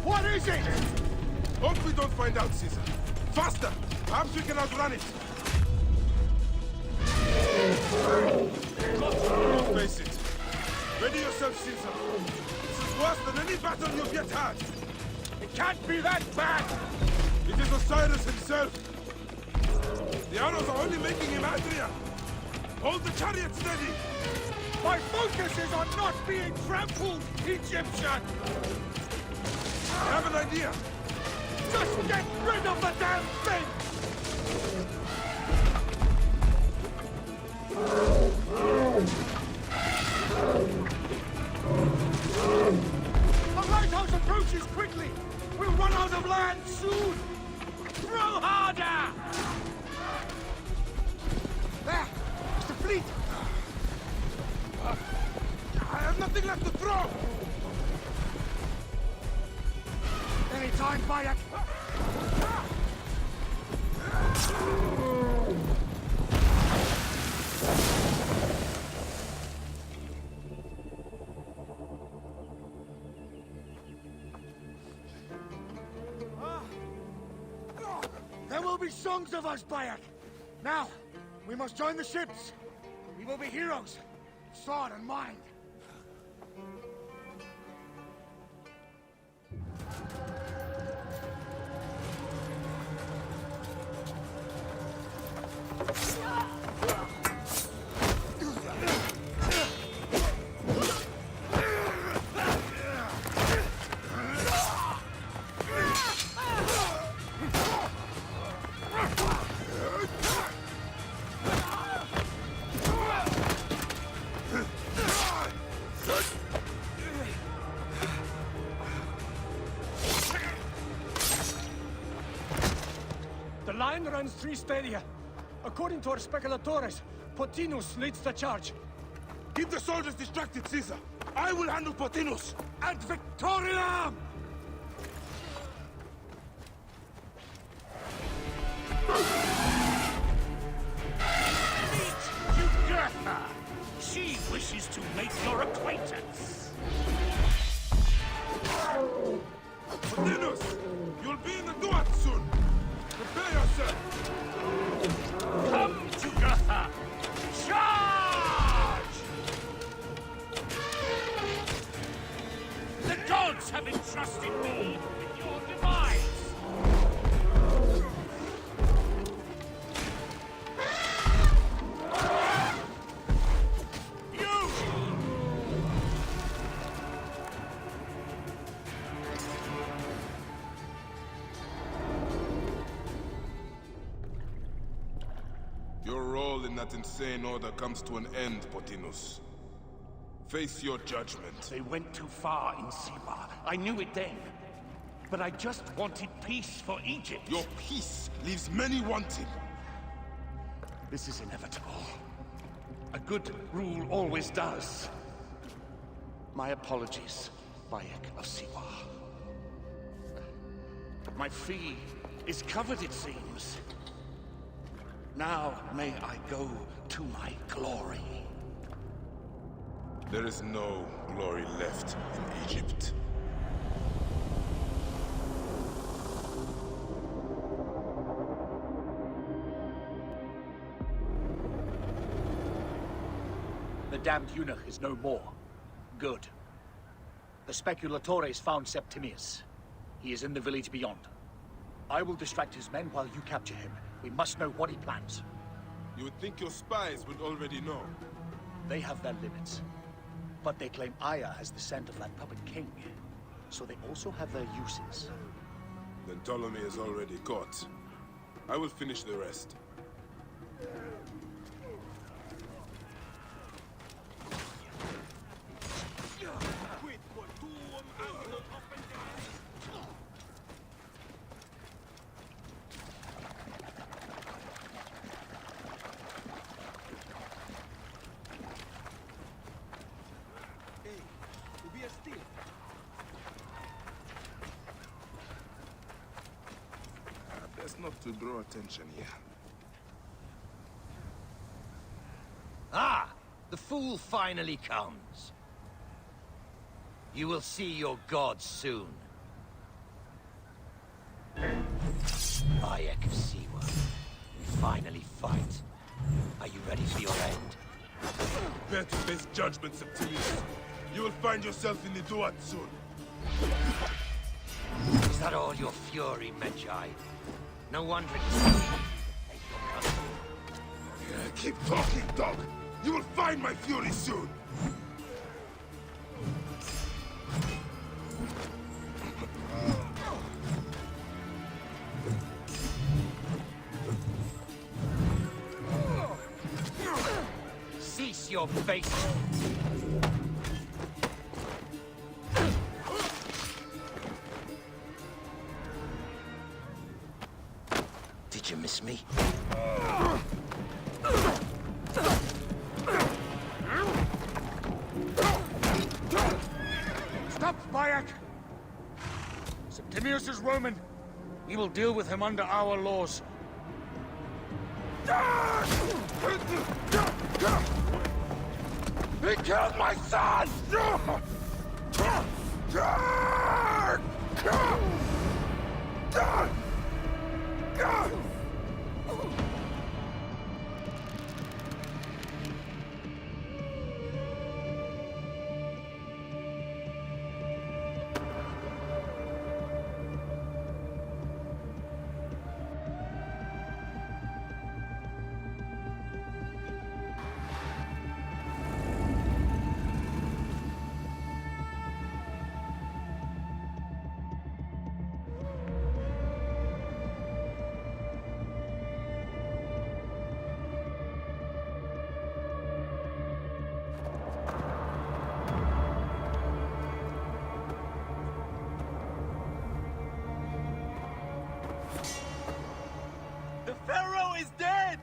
What is it? Hope we don't find out, Caesar. Faster! Perhaps we can outrun it. Face it. Ready yourself, Caesar. This is worse than any battle you've yet had. It can't be that bad! It is Osiris himself. The arrows are only making him angrier. Hold the chariot steady. My focus is on not being trampled, Egyptian! I have an idea. Just get rid of the damn thing! The lighthouse approaches quickly! We'll run out of land soon! Throw harder! There! It's the fleet! I have nothing left to throw! Any time, Bayek! There will be songs of us, Bayek! Now, we must join the ships! We will be heroes! Sword and mind! The line runs 3 stadia. According to our speculatores, Pothinus leads the charge. Keep the soldiers distracted, Caesar. I will handle Pothinus. Ad Victoriam! Meet Jugurtha! She wishes to make your acquaintance. Pothinus! You'll be in the Duat soon! Prepare yourself! Come, Jugurtha! Charge! The gods have entrusted me with your demise! Your role in that insane order comes to an end, Pothinus. Face your judgment. They went too far in Siwa. I knew it then. But I just wanted peace for Egypt. Your peace leaves many wanting. This is inevitable. A good rule always does. My apologies, Bayek of Siwa. My fee is covered, it seems. Now may I go to my glory. There is no glory left in Egypt. The damned eunuch is no more. Good. The speculatores found Septimius. He is in the village beyond. I will distract his men while you capture him. We must know what he plans. You would think your spies would already know. They have their limits. But they claim Aya has the scent of that puppet king. So they also have their uses. Then Ptolemy is already caught. I will finish the rest. not to draw attention here. Ah! The fool finally comes. You will see your gods soon. Bayek of Siwa. We finally fight. Are you ready for your end? Prepare to face judgment, Septimius. You will find yourself in the Duat soon. Is that all your fury, Medjay? No wonder it's... Keep talking, dog! You will find my fury soon! Cease your base! Did you miss me? Stop, Bayek! Septimius is Roman. We will deal with him under our laws. He killed my son! The Pharaoh is dead!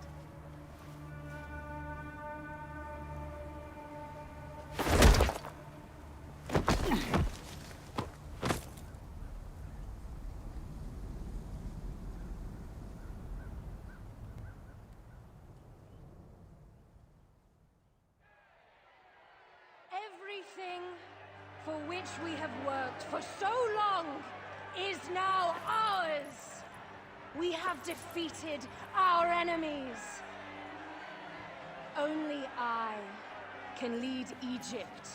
Everything for which we have worked for so long is now ours! We have defeated our enemies. Only I can lead Egypt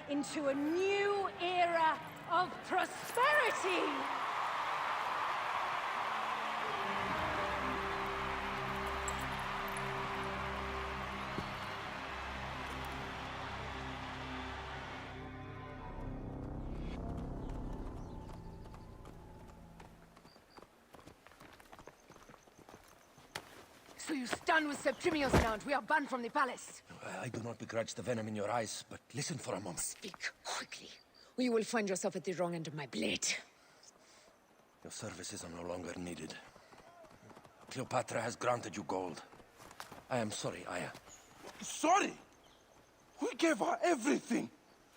into a new era of prosperity! So you stand with Septimius now, and we are banned from the palace. I do not begrudge the venom in your eyes, but listen for a moment. Speak quickly, or you will find yourself at the wrong end of my blade. Your services are no longer needed. Cleopatra has granted you gold. I am sorry, Aya. Sorry? We gave her everything!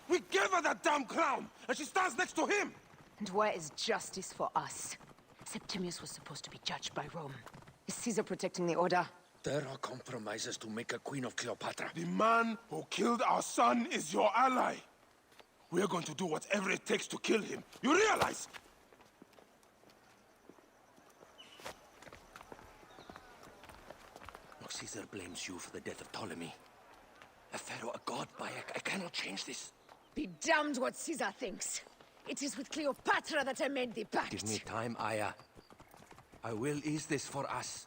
We gave her that damn crown, and she stands next to him! And where is justice for us? Septimius was supposed to be judged by Rome. Is Caesar protecting the order? There are compromises to make a queen of Cleopatra. The man who killed our son is your ally. We're going to do whatever it takes to kill him. You realize? Look, Caesar blames you for the death of Ptolemy. A pharaoh, a god, Bayek. I cannot change this. Be damned what Caesar thinks. It is with Cleopatra that I made the pact. Give me time, Aya. I will ease this for us.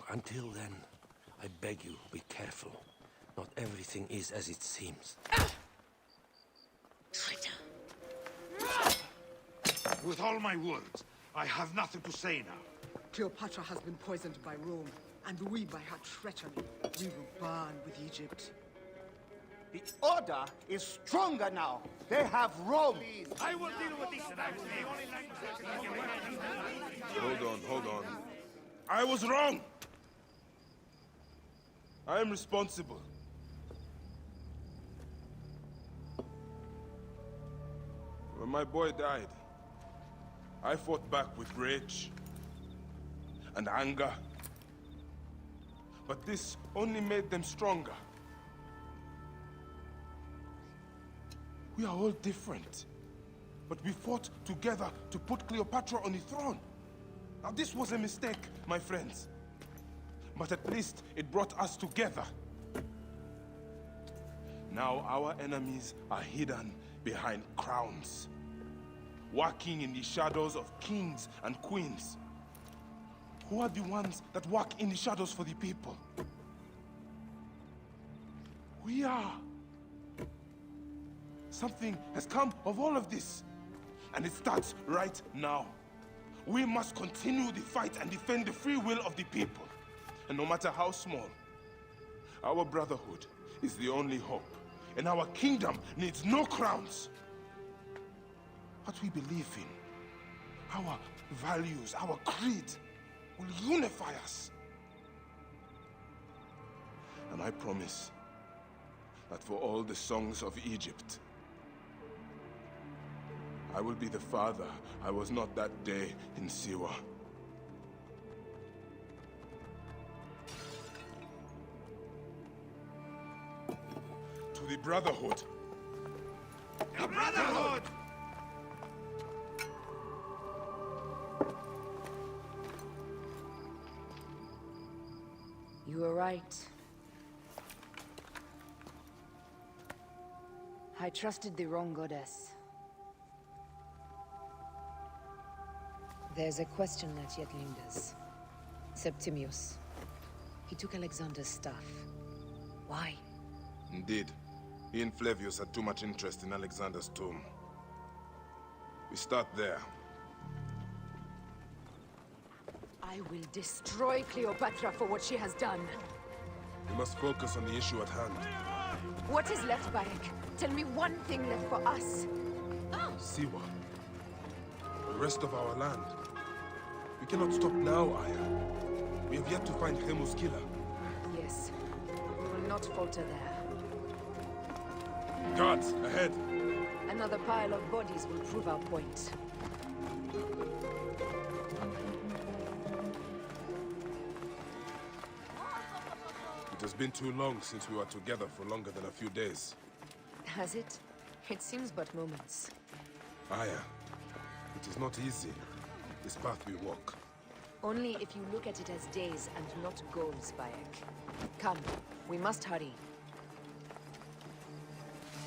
Until then, I beg you, be careful. Not everything is as it seems. Traitor. With all my words, I have nothing to say now. Cleopatra has been poisoned by Rome, and we by her treachery. We will burn with Egypt. The Order is stronger now. They have Rome. I will deal with this, and I will be only Hold on. I was wrong! I am responsible. When my boy died, I fought back with rage. and anger. But this only made them stronger. We are all different, but we fought together to put Cleopatra on the throne. Now this was a mistake, my friends. But at least it brought us together. Now our enemies are hidden behind crowns, working in the shadows of kings and queens. Who are the ones that work in the shadows for the people? We are. Something has come of all of this, and it starts right now. We must continue the fight and defend the free will of the people. And no matter how small, our brotherhood is the only hope. And our kingdom needs no crowns. What we believe in, our values, our creed, will unify us. And I promise that for all the songs of Egypt, I will be the father I was not that day in Siwa. To the Brotherhood. The Brotherhood! You were right. I trusted the wrong goddess. There's a question that yet lingers. Septimius. He took Alexander's staff. Why? Indeed. He and Flavius had too much interest in Alexander's tomb. We start there. I will destroy Cleopatra for what she has done. We must focus on the issue at hand. What is left, Bayek? Tell me one thing left for us. Siwa. The rest of our land. We cannot stop now, Aya. We have yet to find Hemu's killer. Yes. We will not falter there. Guards, ahead! Another pile of bodies will prove our point. It has been too long since we were together for longer than a few days. Has it? It seems but moments. Aya, it is not easy, this path we walk. Only if you look at it as days and not goals, Bayek. Come, we must hurry.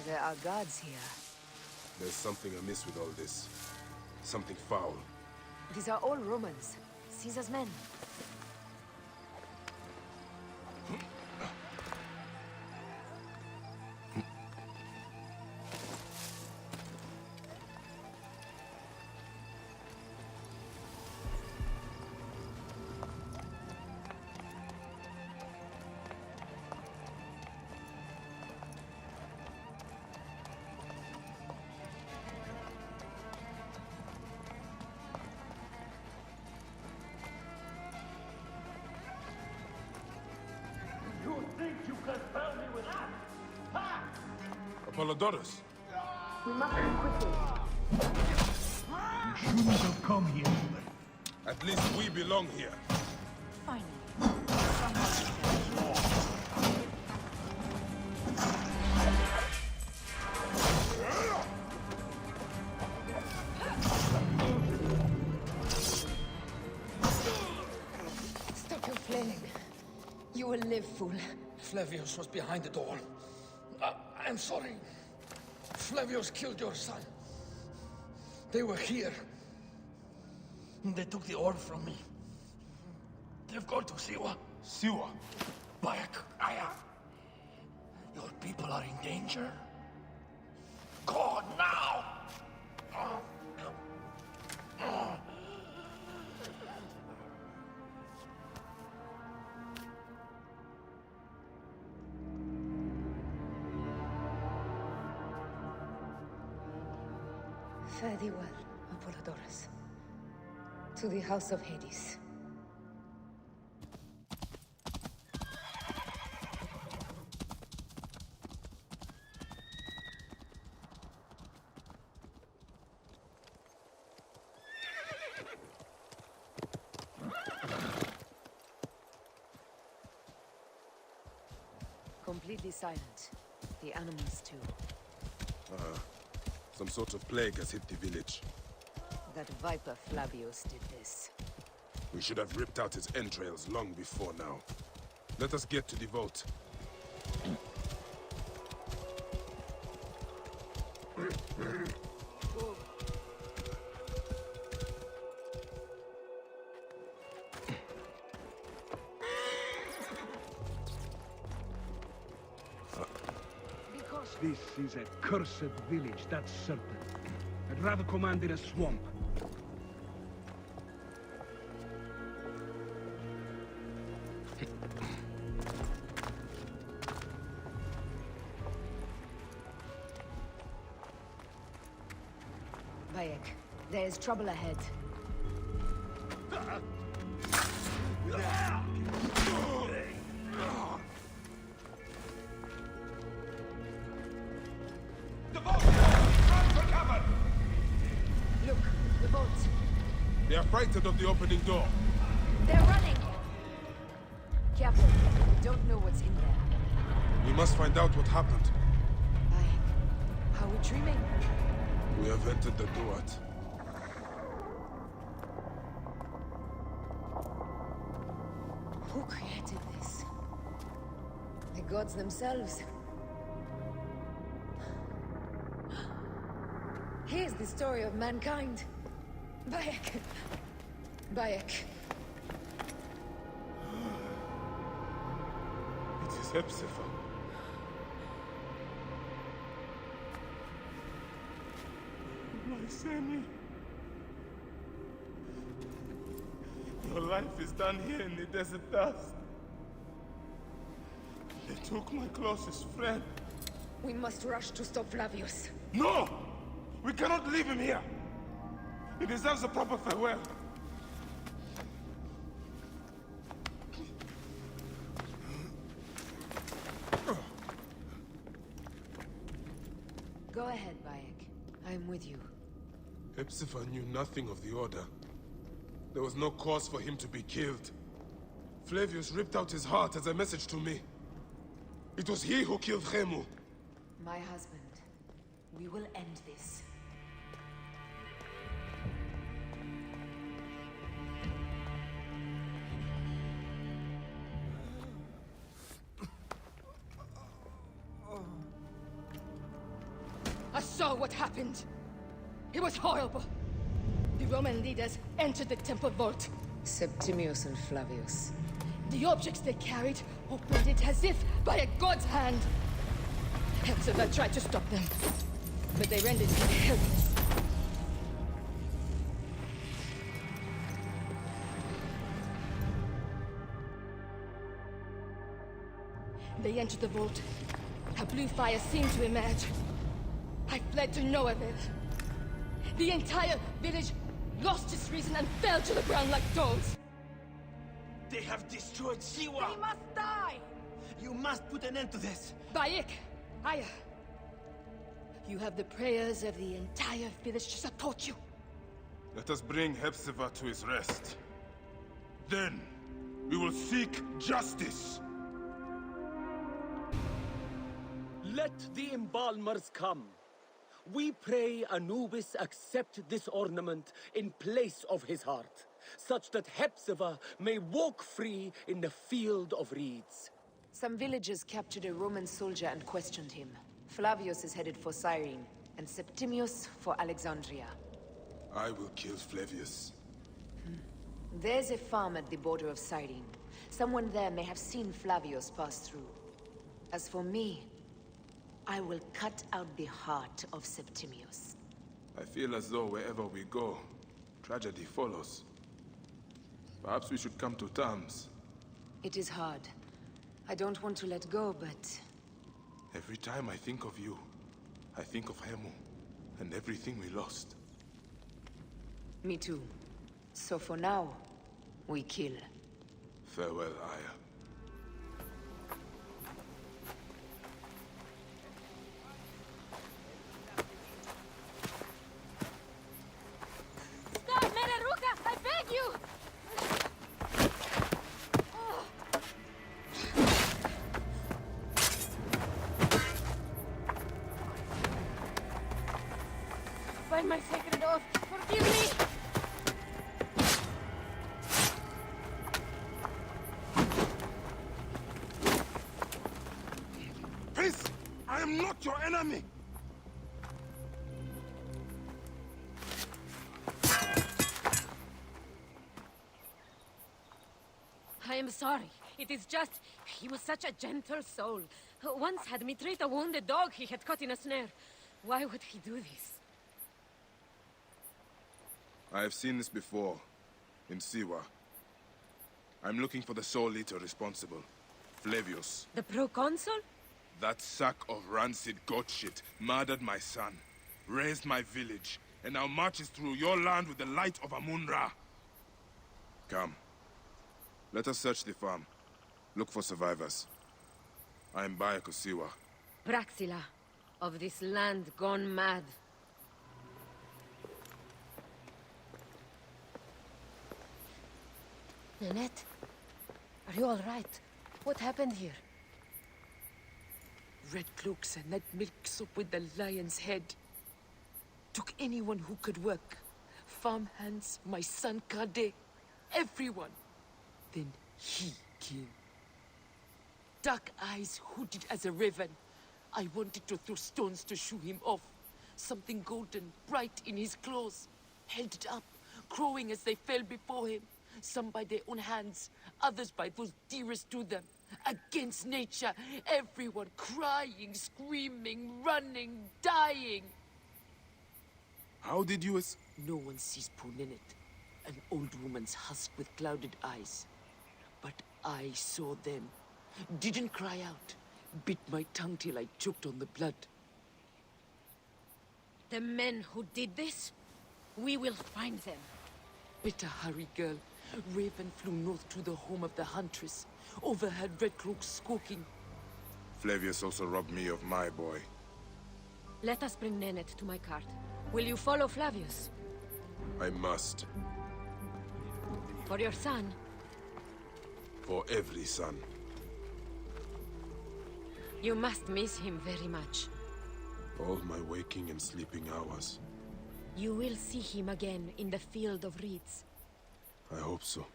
There are guards here. There's something amiss with all this. Something foul. These are all Romans. Caesar's men. You think you can spell me with that? Ha! Apollodorus! We must move quickly. You shouldn't have come here. At least we belong here. Stop your flailing. You will live, fool. Flavius was behind it all. I'm sorry. Flavius killed your son. They were here. They took the orb from me. They've gone to Siwa. Siwa? Bayek, Aya. Your people are in danger. Go now! Fare thee well, Apollodorus. To the House of Hades. deadly silent. The animals too. Some sort of plague has hit the village. That viper Flavius did this. We should have ripped out his entrails long before now. Let us get to the vault. This is a cursed village, that's certain. I'd rather command in a swamp. Bayek, there is trouble ahead. Look, the boat. They are frightened of the opening door. They're running! Careful, we don't know what's in there. We must find out what happened. Bayek, are we dreaming? We have entered the Duat. Who created this? The gods themselves. Here's the story of mankind. Bayek. Bayek. It is Hepzibah. My Sammy. Your life is done here in the desert dust. They took my closest friend. We must rush to stop Flavius. No! We cannot leave him here! He deserves a proper farewell. Go ahead, Bayek. I'm with you. Hepzibah knew nothing of the Order. There was no cause for him to be killed. Flavius ripped out his heart as a message to me. It was he who killed Khemu. My husband. We will end this. I saw what happened. It was horrible. The Roman leaders entered the temple vault. Septimius and Flavius. The objects they carried opened it as if by a god's hand. Hepzibah tried to stop them, but they rendered him helpless. They entered the vault. A blue fire seemed to emerge. I fled to no avail. The entire village lost its reason and fell to the ground like dogs. They have destroyed Siwa! They must die! You must put an end to this! Bayek! Aya! You have the prayers of the entire village to support you. Let us bring Hepzibah to his rest. Then, we will seek justice! Let the embalmers come. We pray Anubis accept this ornament in place of his heart, such that Hepzibah may walk free in the field of reeds. Some villagers captured a Roman soldier and questioned him. Flavius is headed for Cyrene, and Septimius for Alexandria. I will kill Flavius. There's a farm at the border of Cyrene. Someone there may have seen Flavius pass through. As for me, I will cut out the heart of Septimius. I feel as though wherever we go, tragedy follows. Perhaps we should come to terms. It is hard. I don't want to let go, but... Every time I think of you, I think of Khemu, and everything we lost. Me too. So for now, we kill. Farewell, Aya. Stop, Meleruka! I beg you! my sacred oath. Forgive me! Peace! I am not your enemy! I am sorry. It is just... he was such a gentle soul. Once had me treat a wounded dog he had caught in a snare. Why would he do this? I have seen this before, in Siwa. I'm looking for the sole leader responsible, Flavius. The proconsul? That sack of rancid goat shit murdered my son, raised my village, and now marches through your land with the light of Amun-Ra. Come. Let us search the farm. Look for survivors. I am Bayek of Siwa. Praxila, of this land gone mad. Nanette, are you all right? What happened here? Red cloaks and that milk soup with the lion's head. Took anyone who could work. Farm hands, my son Kade, everyone. Then he came. Dark eyes hooded as a raven. I wanted to throw stones to shoo him off. Something golden, bright in his claws. Held it up, crowing as they fell before him. Some by their own hands, others by those dearest to them. Against nature, everyone crying, screaming, running, dying. How did you No one sees poor Ninette, an old woman's husk with clouded eyes. But I saw them. Didn't cry out. Bit my tongue till I choked on the blood. The men who did this? We will find them. Better hurry, girl. Raven flew north to the home of the huntress. Overheard Red Cloaks squawking. Flavius also robbed me of my boy. Let us bring Nennet to my cart. Will you follow Flavius? I must. For your son? For every son. You must miss him very much. All my waking and sleeping hours. You will see him again in the Field of Reeds. I hope so.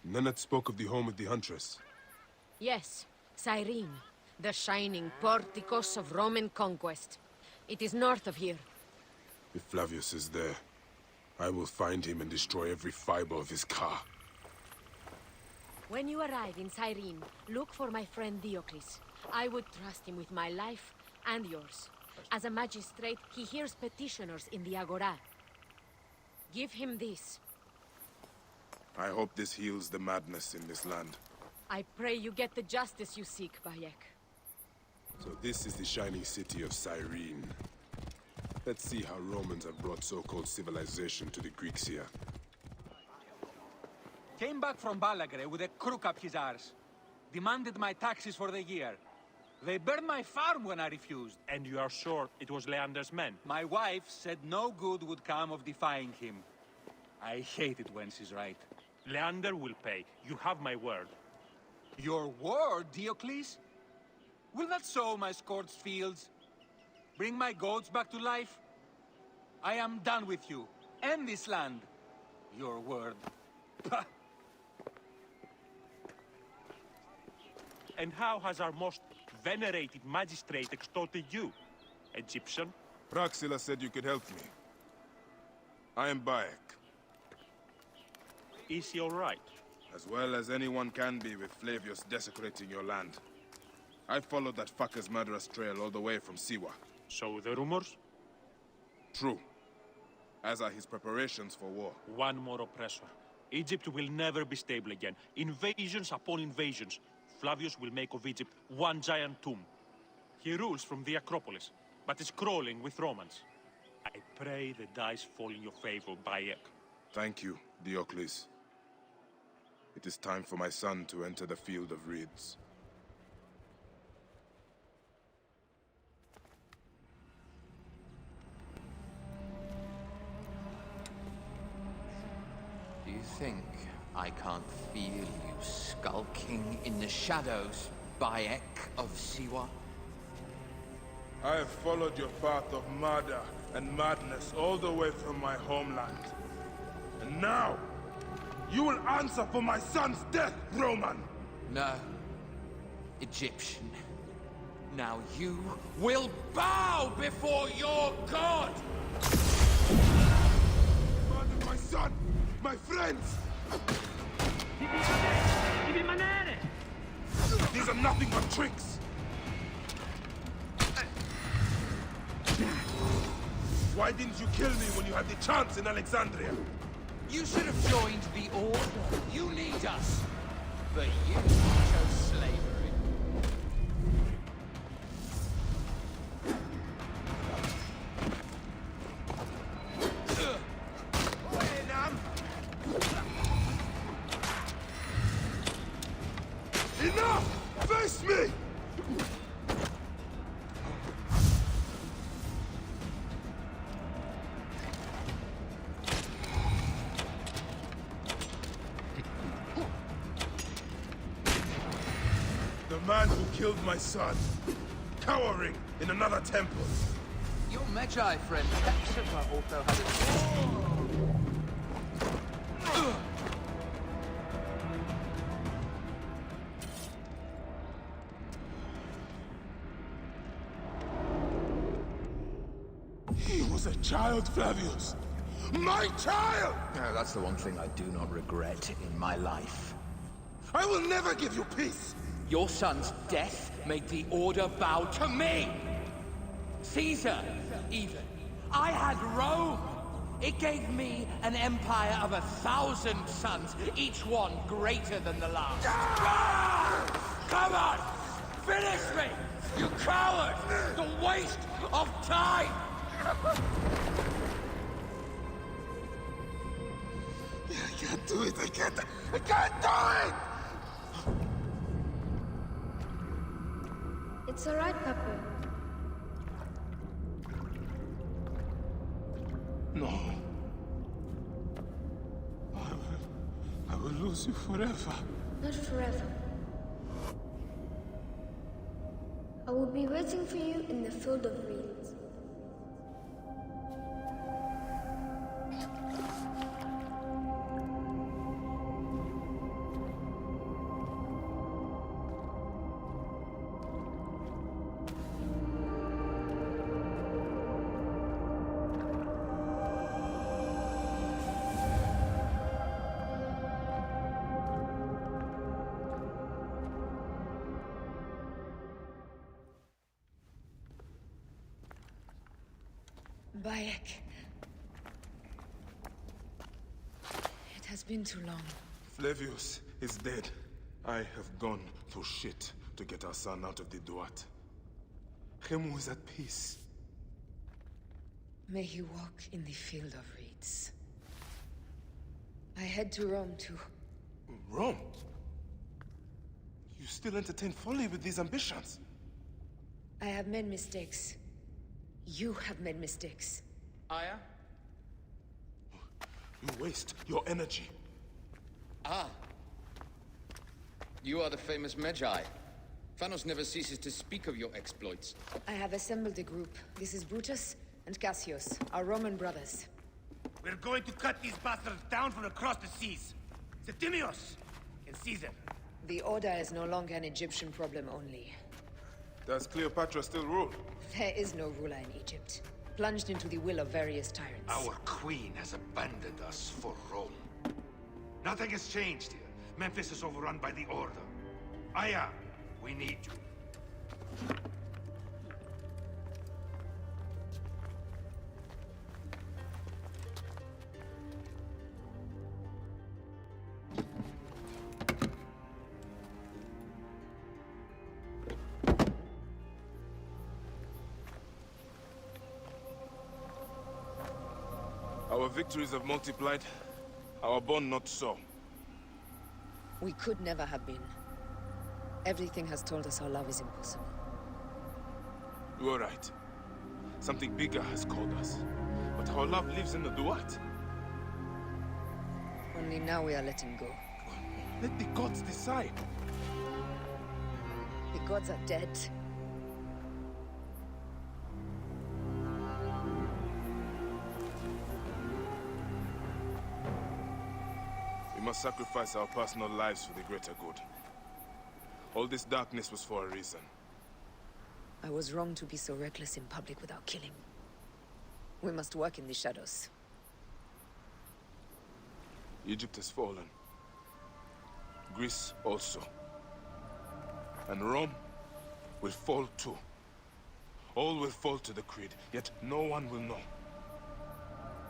Nennet spoke of the home of the Huntress. Yes, Cyrene, the shining porticos of Roman conquest. It is north of here. If Flavius is there, I will find him and destroy every fiber of his car. When you arrive in Cyrene, look for my friend Diocles. I would trust him with my life and yours. As a magistrate, he hears petitioners in the Agora. Give him this. I hope this heals the madness in this land. I pray you get the justice you seek, Bayek. So this is the shining city of Cyrene. Let's see how Romans have brought so-called civilization to the Greeks here. Came back from Balagre with a crook up his arse. Demanded my taxes for the year. They burned my farm when I refused. And you are sure it was Leander's men? My wife said no good would come of defying him. I hate it when she's right. Leander will pay. You have my word. Your word, Diocles? Will that sow my scorched fields? Bring my goats back to life? I am done with you. And this land. Your word. Pah! And how has our most venerated magistrate extorted you, Egyptian? Praxila said you could help me. I am Bayek. Is he all right? As well as anyone can be with Flavius desecrating your land. I followed that fucker's murderous trail all the way from Siwa. So the rumors? True. As are his preparations for war. One more oppressor. Egypt will never be stable again. Invasions upon invasions. Flavius will make of Egypt one giant tomb. He rules from the Acropolis, but is crawling with Romans. I pray the dice fall in your favor, Bayek. Thank you, Diocles. It is time for my son to enter the Field of Reeds. Do you think I can't feel you skulking in the shadows, Bayek of Siwa? I have followed your path of murder and madness all the way from my homeland. And now, you will answer for my son's death, Roman! No. Egyptian. Now you will bow before your god! Murdered my son! My friends! These are nothing but tricks! Why didn't you kill me when you had the chance in Alexandria? You should have joined the Order. You need us. But you chose slavery. Enough! Face me! The man who killed my son, cowering in another temple. Your Magi friend, Hepzibah, also has a... He was a child, Flavius! My child! That's the one thing I do not regret in my life. I will never give you peace! Your son's death made the Order bow to me! Caesar, even. I had Rome! It gave me an empire of 1,000 sons, each one greater than the last. Come on! Finish me! You coward! The waste of time! I can't do it, I can't do it! It's all right, Papa. No. I will lose you forever. Not forever. I will be waiting for you in the field of reeds. Bayek. It has been too long. Flavius is dead. I have gone through shit to get our son out of the Duat. Khemu is at peace. May he walk in the field of reeds. I head to Rome too. Rome? You still entertain folly with these ambitions? I have made mistakes. You have made mistakes. Aya? You waste your energy. Ah. You are the famous Magi. Phanos never ceases to speak of your exploits. I have assembled a group. This is Brutus and Cassius, our Roman brothers. We're going to cut these bastards down from across the seas. Septimius and Caesar. The Order is no longer an Egyptian problem only. Does Cleopatra still rule? There is no ruler in Egypt. Plunged into the will of various tyrants. Our queen has abandoned us for Rome. Nothing has changed here. Memphis is overrun by the Order. Aya, we need you. Our victories have multiplied, our bond not so. We could never have been. Everything has told us our love is impossible. You are right. Something bigger has called us. But our love lives in the Duat. Only now we are letting go. Let the gods decide. The gods are dead. must sacrifice our personal lives for the greater good. All this darkness was for a reason. I was wrong to be so reckless in public without killing. We must work in the shadows. Egypt has fallen. Greece also. And Rome will fall too. All will fall to the creed, yet no one will know.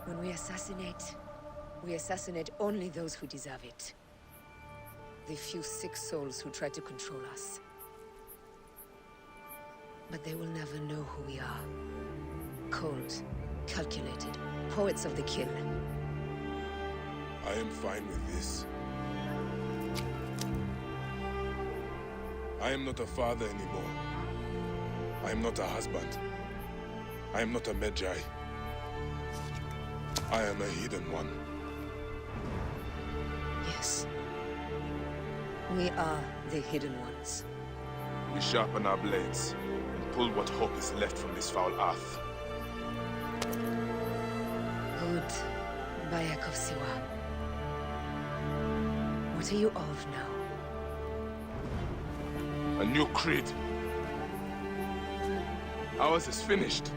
When we assassinate only those who deserve it. The few sick souls who try to control us. But they will never know who we are. Cold, calculated, poets of the kill. I am fine with this. I am not a father anymore. I am not a husband. I am not a Magi. I am a hidden one. Yes. We are the hidden ones. We sharpen our blades and pull what hope is left from this foul earth. Good, Bayek of Siwa. What are you of now? A new creed. Ours is finished.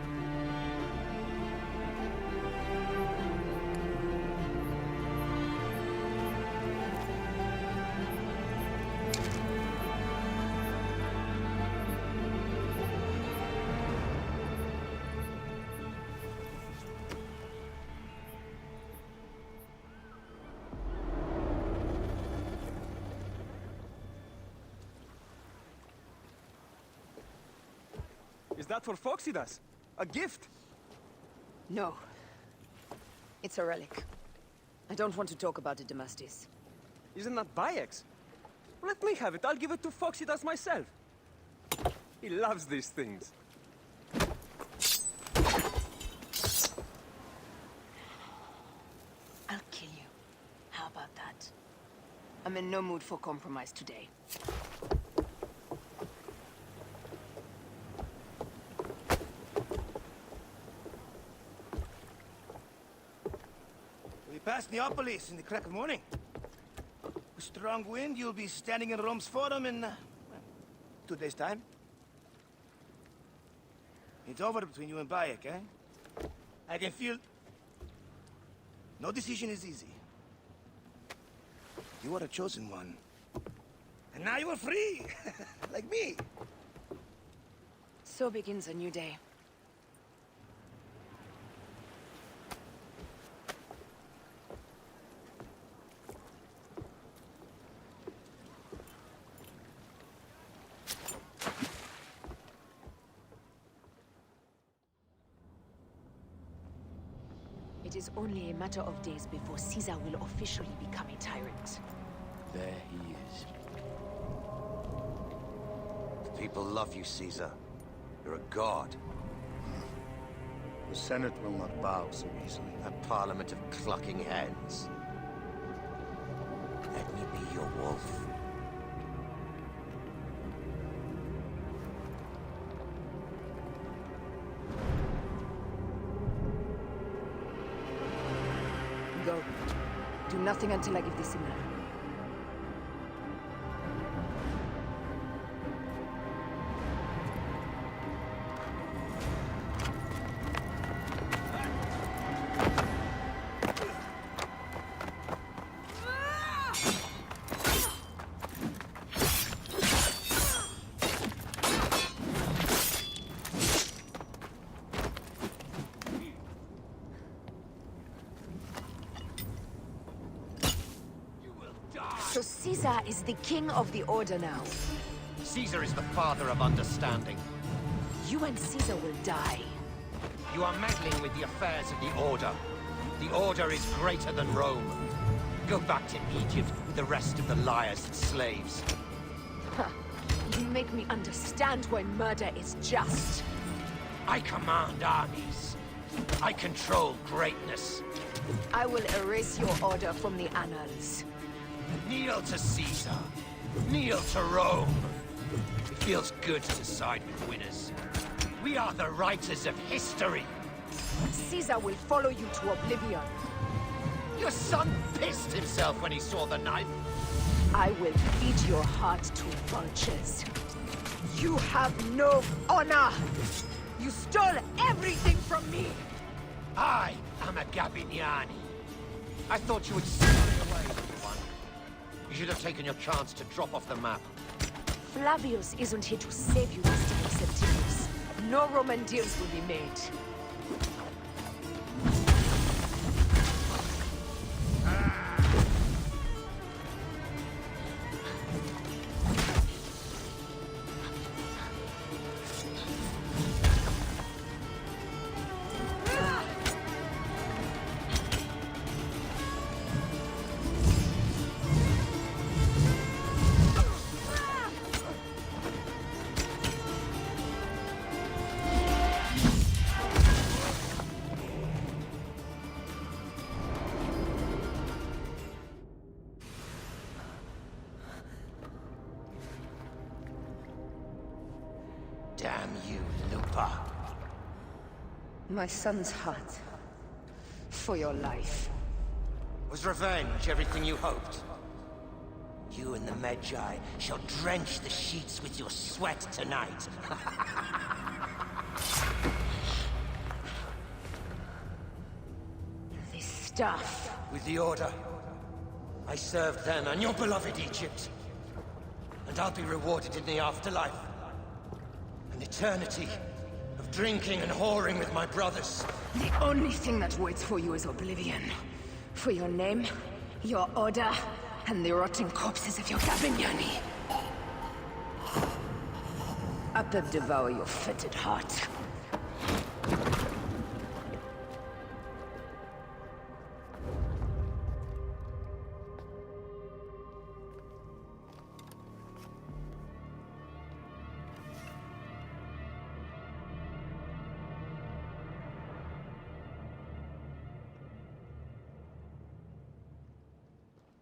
Is that for Phoxidas? A gift? No. It's a relic. I don't want to talk about it, Damastis. Isn't that Bayek's? Let me have it. I'll give it to Phoxidas myself. He loves these things. I'll kill you. How about that? I'm in no mood for compromise today. Past Neapolis in the crack of morning. A strong wind, you'll be standing in Rome's forum in, 2 days' time. It's over between you and Bayek, eh? I can feel... No decision is easy. You are a chosen one. And now you are free! Like me! So begins a new day. It is only a matter of days before Caesar will officially become a tyrant. There he is. The people love you, Caesar. You're a god. The Senate will not bow so easily. A parliament of clucking hens. Let me be your wolf. Go. Do nothing until I give the signal. So Caesar is the king of the Order now. Caesar is the father of understanding. You and Caesar will die. You are meddling with the affairs of the Order. The Order is greater than Rome. Go back to Egypt with the rest of the liars and slaves. Huh. You make me understand why murder is just. I command armies. I control greatness. I will erase your order from the annals. Kneel to Caesar. Kneel to Rome. It feels good to side with winners. We are the writers of history. Caesar will follow you to oblivion. Your son pissed himself when he saw the knife. I will feed your heart to vultures. You have no honor! You stole everything from me! I am a Gabignani. I thought you would scurry away, little one. You should have taken your chance to drop off the map. Flavius isn't here to save you this time, Septimius. No Roman deals will be made. Damn you, Lupa. My son's heart. For your life. Was revenge everything you hoped? You and the Magi shall drench the sheets with your sweat tonight. This stuff. With the Order, I served them and your beloved Egypt. And I'll be rewarded in the afterlife. An eternity of drinking and whoring with my brothers. The only thing that waits for you is oblivion. For your name, your order, and the rotting corpses of your Gabignani. Up and devour your fetid heart.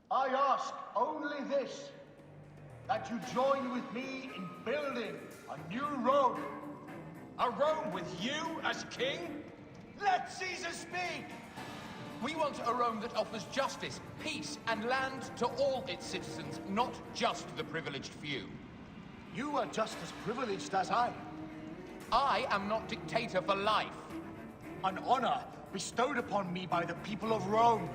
I ask only this, that you join with me in building a new Rome. A Rome with you as king? Let Caesar speak! We want a Rome that offers justice, peace, and land to all its citizens, not just the privileged few. You are just as privileged as I. I am not dictator for life. An honor bestowed upon me by the people of Rome.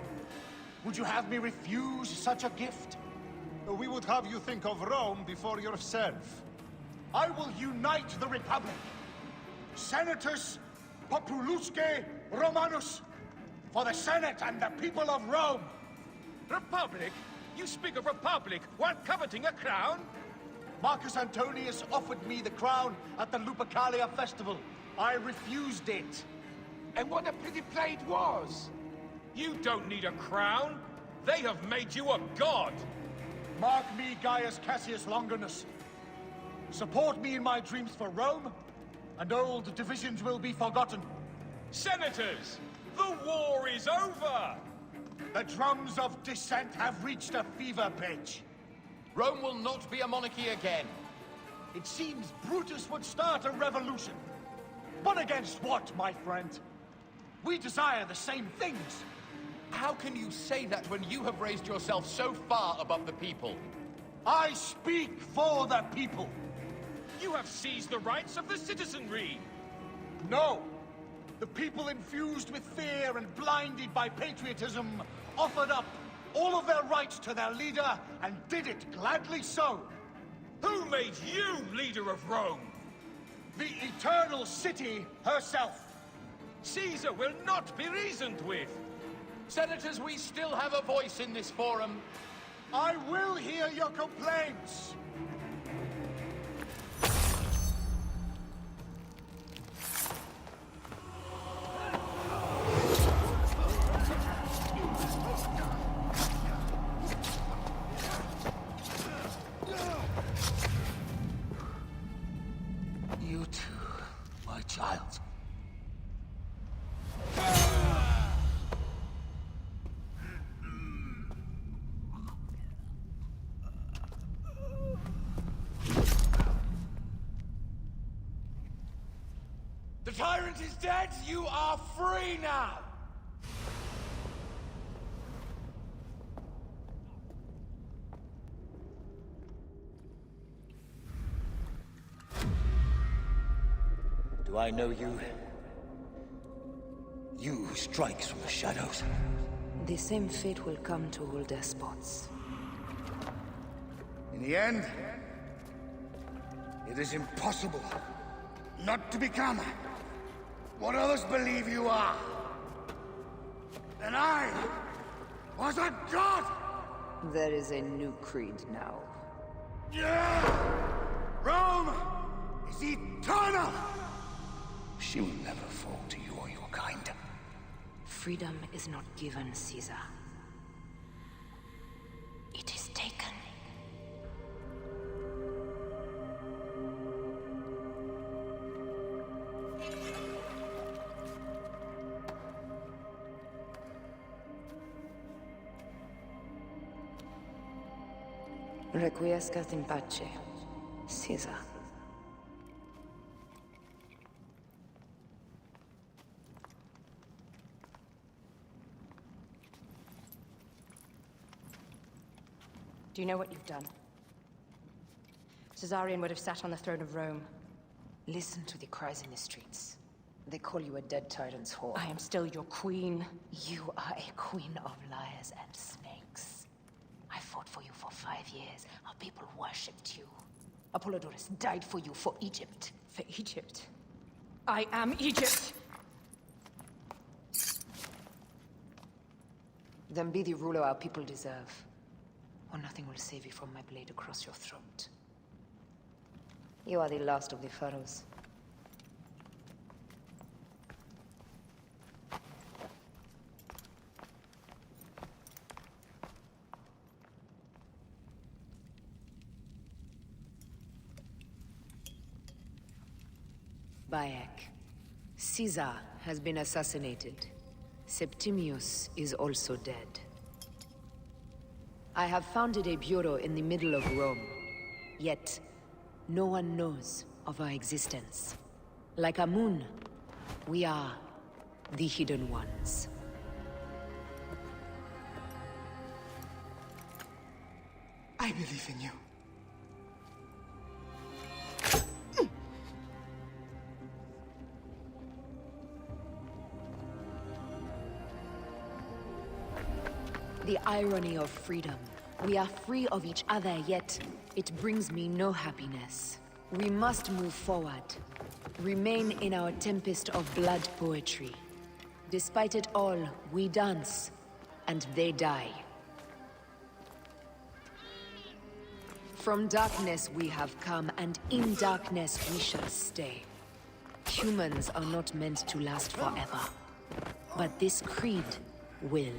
Would you have me refuse such a gift? We would have you think of Rome before yourself. I will unite the Republic. Senatus Populusque Romanus. For the Senate and the people of Rome. Republic? You speak of Republic while coveting a crown? Marcus Antonius offered me the crown at the Lupercalia festival. I refused it. And what a pity play it was! You don't need a crown. They have made you a god. Mark me, Gaius Cassius Longinus. Support me in my dreams for Rome, and old divisions will be forgotten. Senators, the war is over! The drums of dissent have reached a fever pitch. Rome will not be a monarchy again. It seems Brutus would start a revolution. But against what, my friend? We desire the same things. How can you say that when you have raised yourself so far above the people? I speak for the people. You have seized the rights of the citizenry. No. The people infused with fear and blinded by patriotism offered up all of their rights to their leader and did it gladly so. Who made you leader of Rome? The eternal city herself. Caesar will not be reasoned with. Senators, we still have a voice in this forum. I will hear your complaints. You too, my child. The tyrant is dead. You are free now. Do I know you? You who strikes from the shadows. The same fate will come to all despots. In the end, it is impossible not to become what others believe you are. And I was a god! There is a new creed now. Rome is eternal! She will never fall to you or your kind. Freedom is not given, Caesar. It is taken. Requiescat in pace, Caesar. Do you know what you've done? Caesarion would have sat on the throne of Rome. Listen to the cries in the streets. They call you a dead tyrant's whore. I am still your queen. You are a queen of liars and snakes. I fought for you for 5 years. Our people worshipped you. Apollodorus died for you, for Egypt. For Egypt? I am Egypt! Then be the ruler our people deserve. Or nothing will save you from my blade across your throat. You are the last of the pharaohs. Bayek. Caesar has been assassinated. Septimius is also dead. I have founded a bureau in the middle of Rome. Yet, no one knows of our existence. Like Amun, we are the Hidden Ones. I believe in you. The irony of freedom. We are free of each other, yet it brings me no happiness. We must move forward. Remain in our tempest of blood poetry. Despite it all, we dance, and they die. From darkness we have come, and in darkness we shall stay. Humans are not meant to last forever. But this creed will.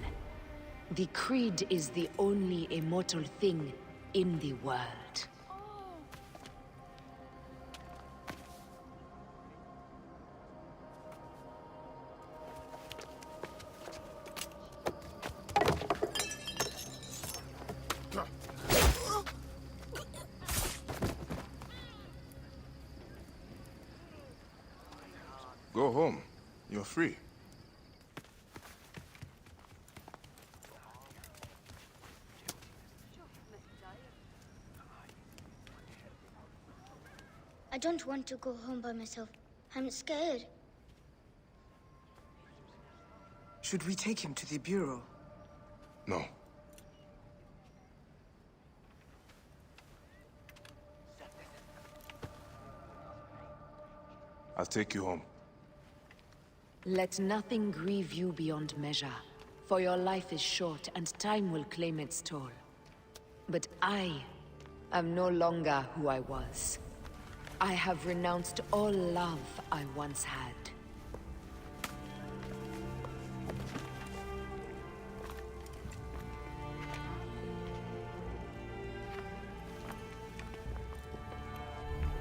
The creed is the only immortal thing in the world. Go home. You're free. I don't want to go home by myself. I'm scared. Should we take him to the bureau? No. I'll take you home. Let nothing grieve you beyond measure, for your life is short and time will claim its toll. But I am no longer who I was. I have renounced all love I once had.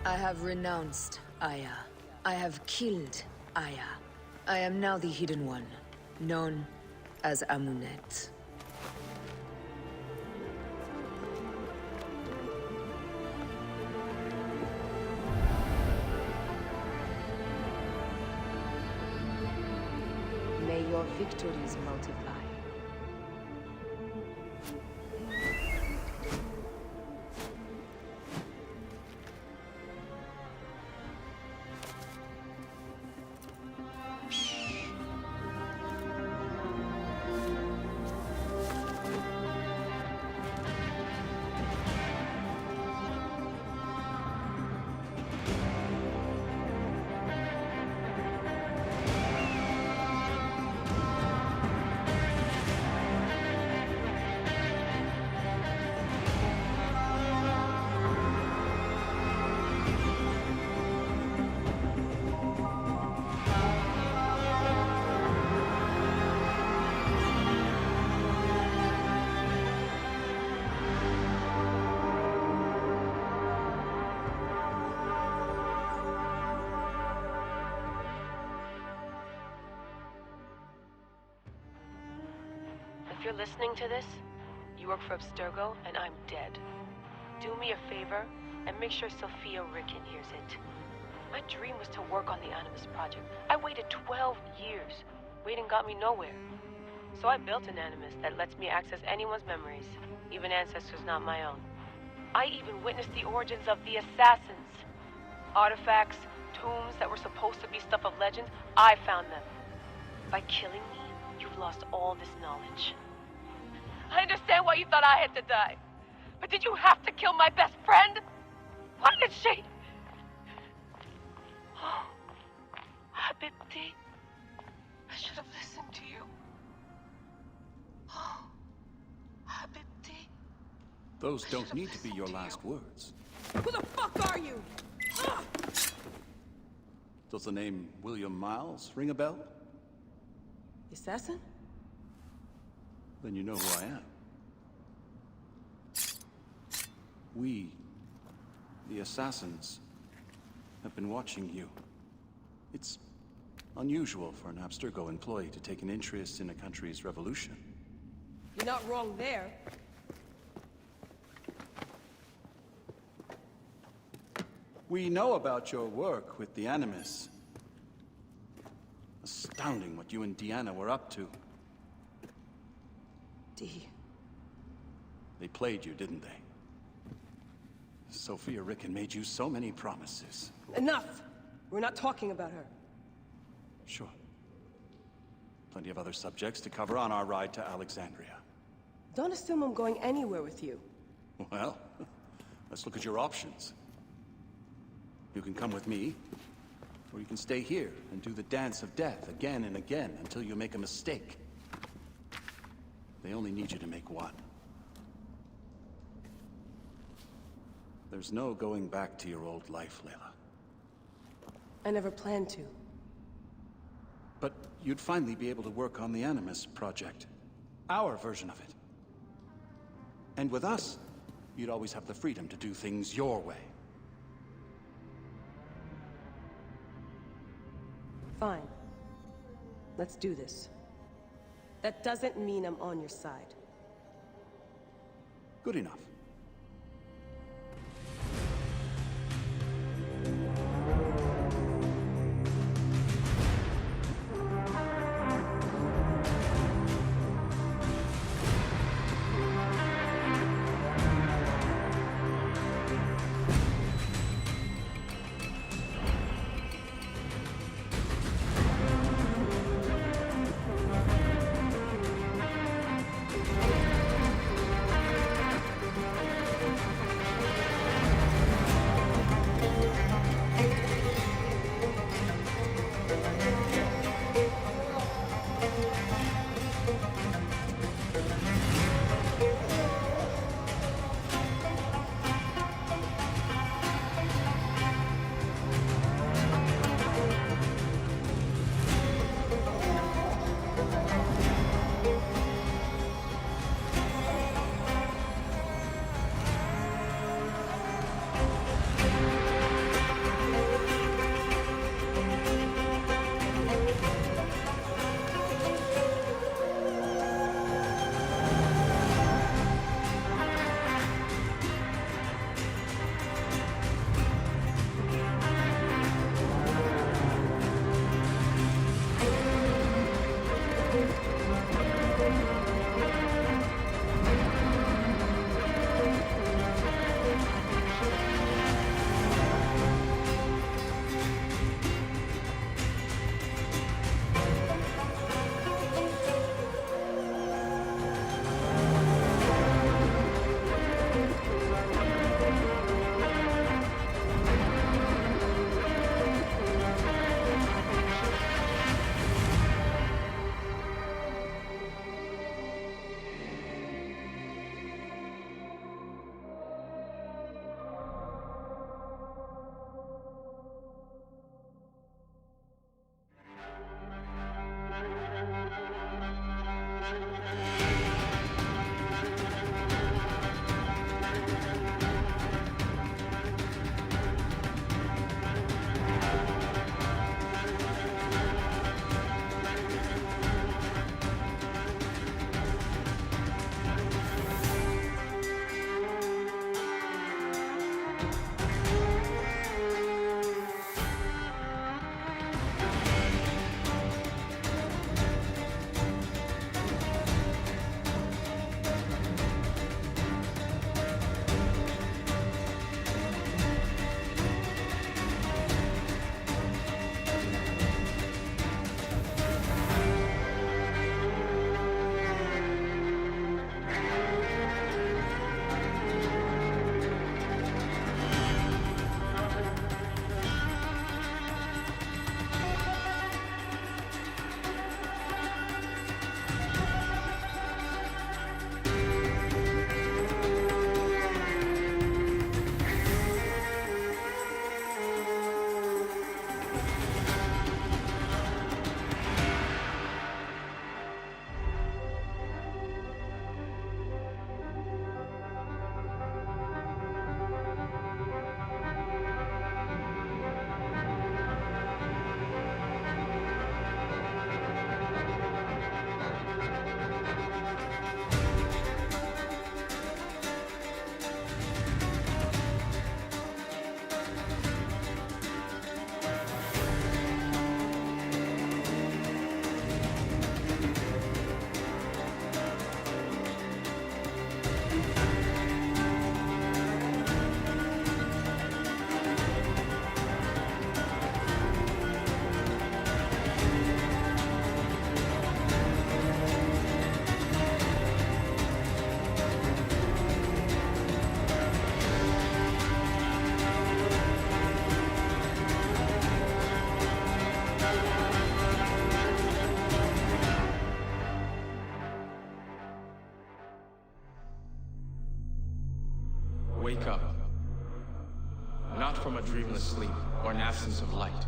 I have renounced Aya. I have killed Aya. I am now the Hidden One, known as Amunet. May your victories multiply. If you're listening to this, you work for Abstergo, and I'm dead. Do me a favor, and make sure Sophia Recon hears it. My dream was to work on the Animus Project. I waited 12 years. Waiting got me nowhere. So I built an Animus that lets me access anyone's memories, even ancestors not my own. I even witnessed the origins of the Assassins. Artifacts, tombs that were supposed to be stuff of legend, I found them. By killing me, you've lost all this knowledge. I understand why you thought I had to die. But did you have to kill my best friend? Why did she? Oh, Habibti. I should have listened to you. Oh, Habibti. Those don't need to be your last words. Who the fuck are you? Ah! Does the name William Miles ring a bell? The assassin? Then you know who I am. We, the Assassins, have been watching you. It's unusual for an Abstergo employee to take an interest in a country's revolution. You're not wrong there. We know about your work with the Animus. Astounding what you and Deanna were up to. Dee. They played you, didn't they? Sophia Recon made you so many promises. Enough! We're not talking about her. Sure. Plenty of other subjects to cover on our ride to Alexandria. Don't assume I'm going anywhere with you. Well, let's look at your options. You can come with me, or you can stay here and do the dance of death again and again until you make a mistake. They only need you to make one. There's no going back to your old life, Layla. I never planned to. But you'd finally be able to work on the Animus project. Our version of it. And with us, you'd always have the freedom to do things your way. Fine. Let's do this. That doesn't mean I'm on your side. Good enough. Wake up. Not from a dreamless sleep or an absence of light,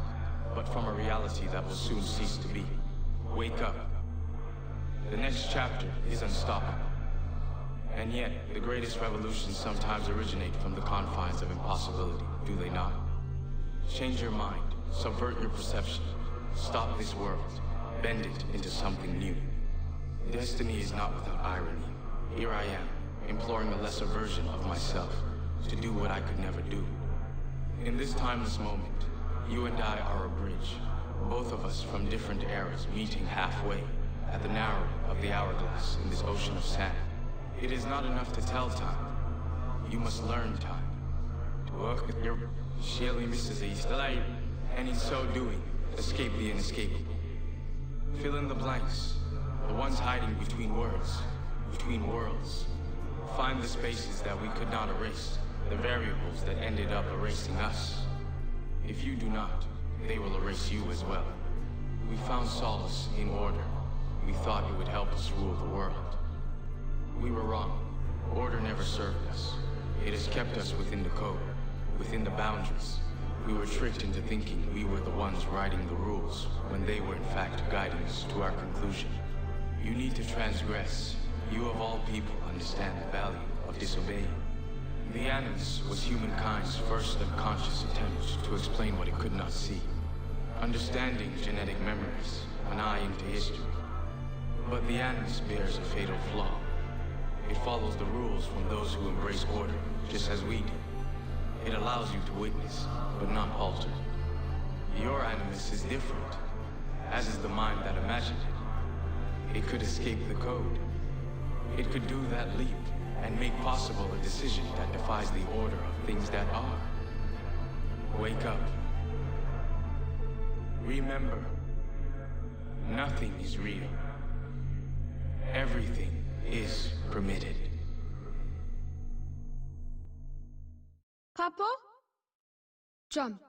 but from a reality that will soon cease to be. Wake up. The next chapter is unstoppable. And yet, the greatest revolutions sometimes originate from the confines of impossibility, do they not? Change your mind, subvert your perception, stop this world, bend it into something new. Destiny is not without irony. Here I am, imploring a lesser version of myself, to do what I could never do. In this timeless moment, you and I are a bridge, both of us from different eras meeting halfway, at the narrowing of the hourglass in this ocean of sand. It is not enough to tell time. You must learn time. To work with your Shelly Mrs. Easterlight, and in so doing, escape the inescapable. Fill in the blanks, the ones hiding between words, between worlds. Find the spaces that we could not erase, the variables that ended up erasing us. If you do not, they will erase you as well. We found solace in order. We thought it would help us rule the world. We were wrong. Order never served us. It has kept us within the code, within the boundaries. We were tricked into thinking we were the ones writing the rules, when they were in fact guiding us to our conclusion. You need to transgress. You of all people understand the value of disobeying. The Animus was humankind's first unconscious attempt to explain what it could not see. Understanding genetic memories, an eye into history. But the Animus bears a fatal flaw. It follows the rules from those who embrace order, just as we do. It allows you to witness, but not alter. Your Animus is different, as is the mind that imagined it. It could escape the code. It could do that leap, and make possible a decision that defies the order of things that are. Wake up. Remember, nothing is real. Everything is permitted. Papa? Jump.